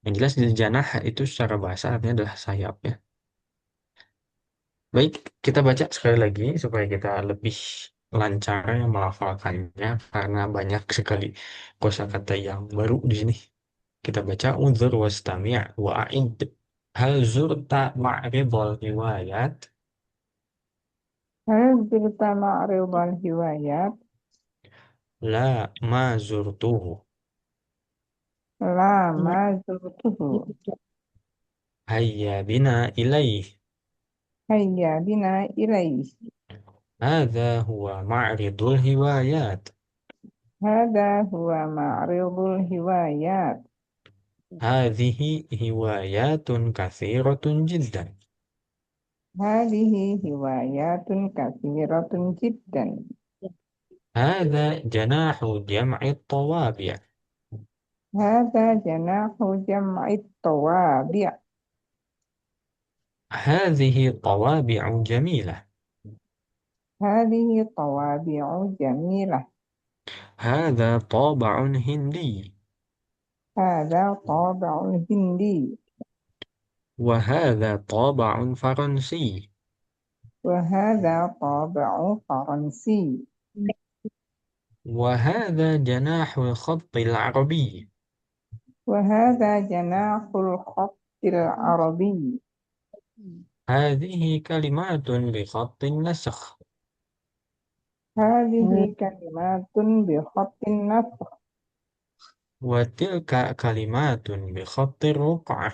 Yang jelas di janah itu secara bahasa artinya adalah sayap ya. Baik, kita baca sekali lagi supaya kita lebih lancar yang melafalkannya karena banyak sekali kosakata yang baru di sini. Kita baca unzur wastami' wa'id. Hal zurta ma'ridul riwayat? Hal cerita ma'rifal hiwayat, La ma zurtuhu. lama zurtuhu, Hayya bina ilaih. hayya bina ilaih. هذا هو معرض الهوايات. Hada huwa ma'riful hiwayat. هذه هوايات كثيرة جدا. Hadihi hiwayatun kathiratun jiddan. هذا جناح جمع الطوابع. Hada janahu jam'it tawabi'. هذه طوابع جميلة. Hadihi tawabi'u jamilah. هذا طابع هندي. Hada taba'ul hindi. وهذا طابع فرنسي. Wahada taba'u faransi. وهذا جناح الخط العربي. Wahada janahul khattil arabi. هذه كلمات بخط النسخ. Hadihi kalimatun bi khattin nasr. وتلك كلمات بخط الرقعة.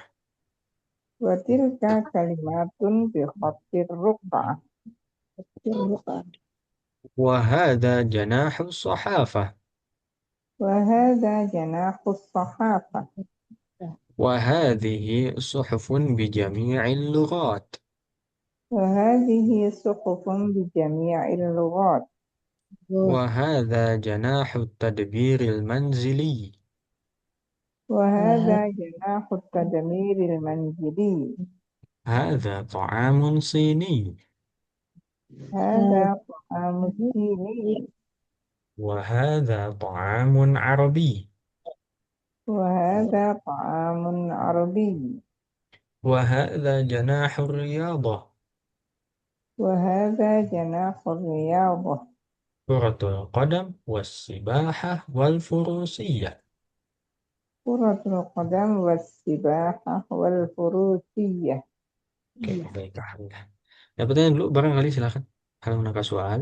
Wa tilka kalimatun bi khattir ruq'ah. وهذا جناح الصحافة. Wahada janahus sahafah. وهذه صحف بجميع اللغات. وهذه صحف بجميع اللغات. وهذا جناح التدبير المنزلي. وهذا جناح التدمير المنزلي. هذا طعام صيني. هذا طعام الصيني. وهذا طعام عربي. وهذا طعام عربي. وهذا جناح الرياضة. وهذا جناح الرياضة. كرة القدم والسباحة والفروسية. كرة القدم والسباحة والفروسية. Oke, baik, alhamdulillah. Dapatnya dulu barangkali silakan. Hal manakah soal?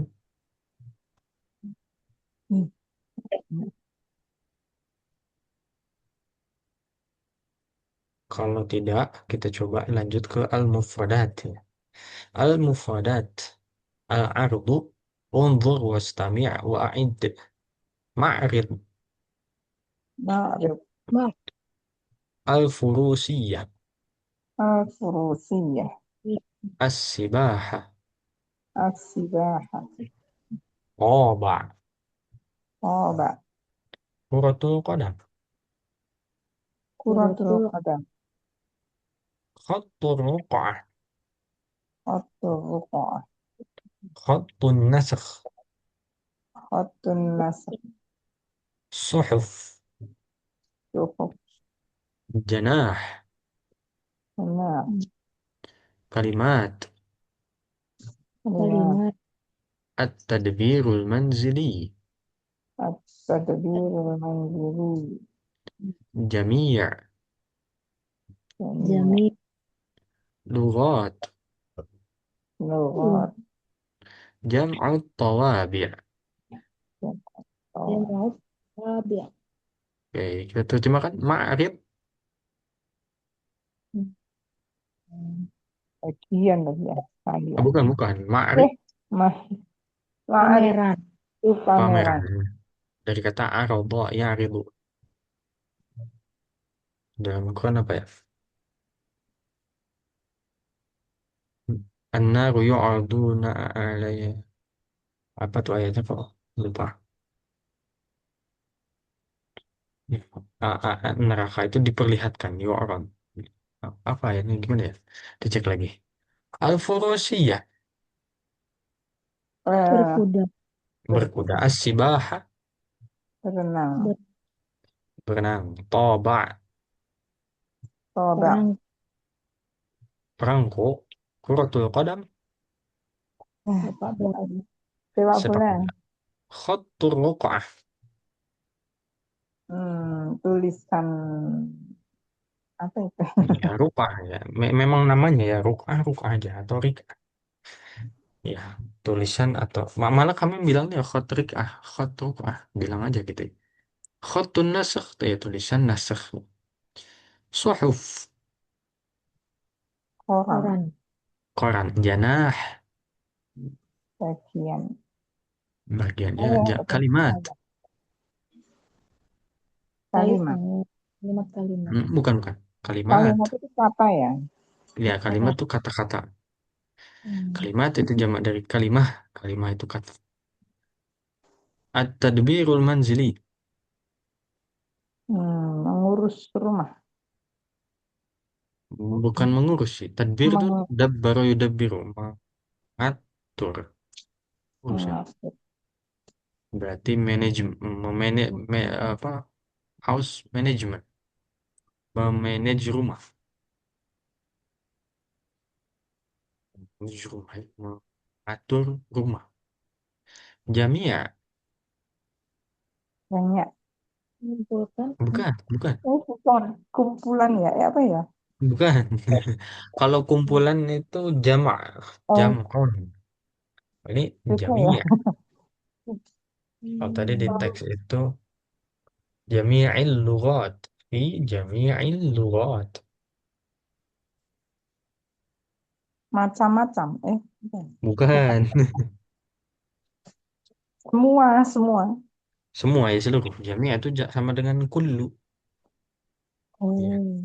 Kalau tidak, kita coba lanjut ke al-mufradat. Ya. Al-mufradat. Al-ardu. Unzur wastami' wa'id. Ma'rid. نعرف. Al-furusiyah. Al-Furusiyah. As-sibahah. As-Sibahah. Qaba. Qaba. Kuratul qadam. Kuratul Kuratul Qadam. Khattur ruq'ah. Khatul Ruqa'ah. Khattun nasakh. Khatun Nasr. Suhuf. Suhuf. Janah. Benar. Kalimat. Kalimat. kalimat At-tadbirul manzili. At-Tadbirul Manzili. Jami'. Jami' jami Lughat. Lughat. Jam'ut tawabi'. jamak tabi Oke, kita terjemahkan. Ma'rif. Bagian lagi ya. Saya. Bukan, bukan. Ma'rif. Mah, Ma'arif pameran itu Pameran. pameran. Dari kata aradha ya'ridu. Dalam Al-Quran apa ya? An-naru yu'aduna 'alaiha. Apa tuh ayatnya kok? Lupa. Neraka itu diperlihatkan. Yu'rad. Apa ayatnya? Gimana ya? Dicek lagi. Al-Furusiyah. Eh, berkuda Berkuda. Berkuda. As-sibahah. Berenang. Berenang. Taba'. Toba. berperang Perangko. Kuratul qadam. sepak bola Sepak Sepak bola. bola. Khattur ruq'ah. Tulisan apa itu? Ya, rukah ya. Memang namanya ya rukah aja atau rikah. Ya, tulisan atau malah kami bilangnya khot rikah, khot rukah. Bilang aja gitu. Khotun nasakh ya tulisan nasakh. Suhuf, Koran. koran koran, janah, Bagian. bagiannya Oh, betul. kalimat. Kalimat. kalimat kalimat Bukan, bukan. Kalimat. Kalimat itu kata ya. Ya, kalimat kata itu kata-kata. hmm. Kalimat itu jamak dari kalimah. Kalimah itu kata. At-tadbirul manzili. Mengurus rumah. Bukan mengurus sih. Tadbir itu Meng- dabbaro yudabbiru. Mengatur. Urusan. Mengatur. Berarti apa, house management, memanage rumah, manage rumah, ya, mengatur rumah. Jamia, Banyak. mengumpulkan bukan, bukan, Bukan kumpulan ya. Apa ya? bukan. Kalau kumpulan itu jama', Oh, jam'un. Ini beda ya. jamia. Kalau tadi di teks itu jami'il lughat, fi jami'il lughat. Macam-macam. Bukan. Bukan. Bukan. Semua, semua. Semua ya seluruh. Jami'a itu sama dengan kullu. Ya. Oh,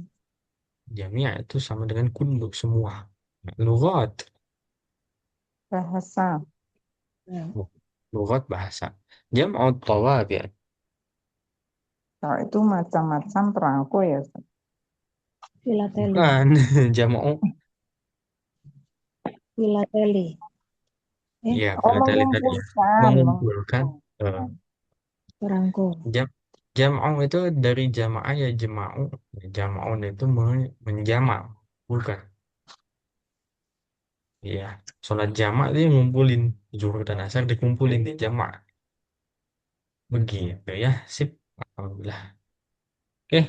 Jami'a itu sama dengan kullu semua. Lughat. bahasa. nah, Lughat bahasa. Jam'u tawabi'. Kalau itu macam-macam perangko ya. filateli Bukan. Jam'u. filateli Ya, Oh, filateli tadi ya. mengumpulkan. Mengumpulkan. Mengumpulkan. perangko Jam, jam'u itu dari jamaah ya jama'u. Jama'un itu menjamak. Bukan. Iya. Sholat jamak dia ngumpulin. Zuhur dan asar dikumpulin di jamak. Begitu ya. Sip. Alhamdulillah. Oke.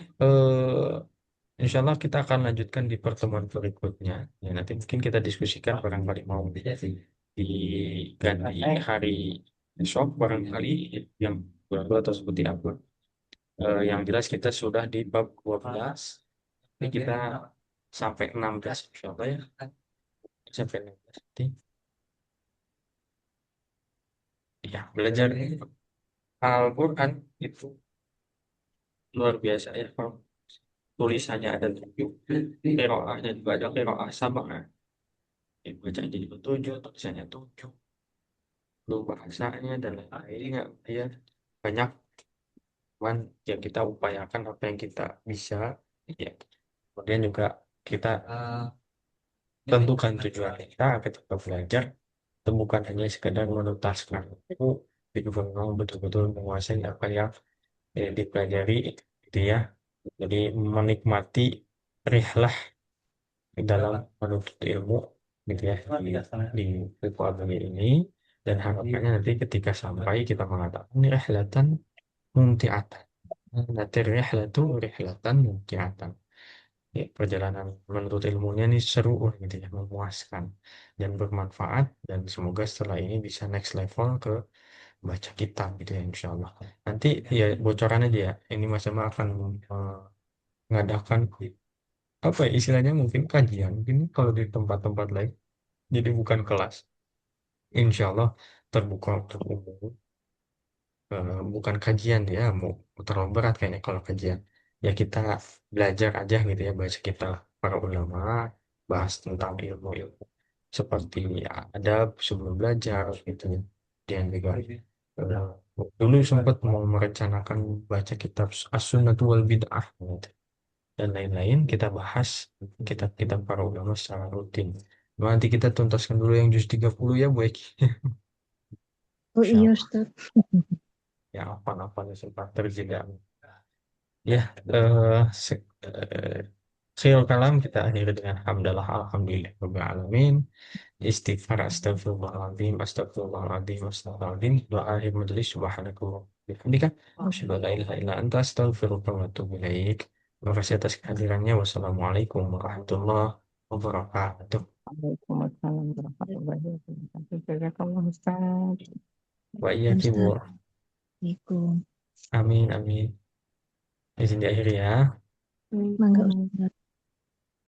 Insya Allah kita akan lanjutkan di pertemuan berikutnya. Ya, nanti mungkin kita diskusikan barangkali mau diganti hari esok barangkali yang baru atau seperti apa. Yang jelas kita sudah di bab 12. Ini kita sampai 16 insya Allah ya. Sampai 16 nanti. Ya, belajar Al-Quran itu luar biasa ya. tulisannya ada 7, qiraahnya juga ada qiraah sab'ah. Bacaan jadi 7, tulisannya 7, lalu bahasanya dan lain-lainnya ya banyak. Cuman ya kita upayakan apa yang kita bisa ya. Kemudian juga kita tentukan tujuan kita ketika belajar itu bukan hanya sekedar menuntaskan buku, tapi juga memang betul-betul menguasai apa yang dipelajari gitu ya. Jadi menikmati rihlah di dalam menuntut ilmu gitu ya di buku agama ini, dan harapannya nanti ketika sampai kita mengatakan rihlatan mumti'atan. Nanti rihlatu rihlatan mumti'atan. Ya, perjalanan menuntut ilmunya ini seru gitu ya, memuaskan dan bermanfaat, dan semoga setelah ini bisa next level ke baca kitab gitu ya insya Allah. Nanti ya bocoran aja ya, ini Mas Emma akan mengadakan apa ya, istilahnya mungkin kajian mungkin kalau di tempat-tempat lain, jadi bukan kelas, insya Allah terbuka untuk umum. Bukan kajian ya, mau terlalu berat kayaknya kalau kajian. Ya kita belajar aja gitu ya, baca kita para ulama, bahas tentang ilmu-ilmu seperti ya, adab sebelum belajar gitu ya. Dan juga eh, dulu sempat mau merencanakan baca kitab As-Sunnah wal Bid'ah gitu. Dan lain-lain kita bahas kitab-kitab para ulama secara rutin. Nah, nanti kita tuntaskan dulu yang juz 30 ya, Bu Eki. Oh Insya iya Allah. Ustaz. Ya apa-apa sempat terjadi. Ya, eh akhirul kalam kita akhiri dengan hamdalah alhamdulillah rabbil alamin. Istighfar astagfirullahaladzim astagfirullahaladzim astagfirullahaladzim. Doa akhir majelis subhanakallah bihamdika asyhadu an la ilaha illa anta astaghfiruka wa atubu ilaik. Terima kasih atas kehadirannya. Wassalamualaikum warahmatullahi wabarakatuh. Waalaikumsalam warahmatullahi wabarakatuh. Jazakallah Ustaz. Wa iyyaki Bu. Assalamualaikum. Amin amin. Izin diakhiri ya. Mangga Ustaz.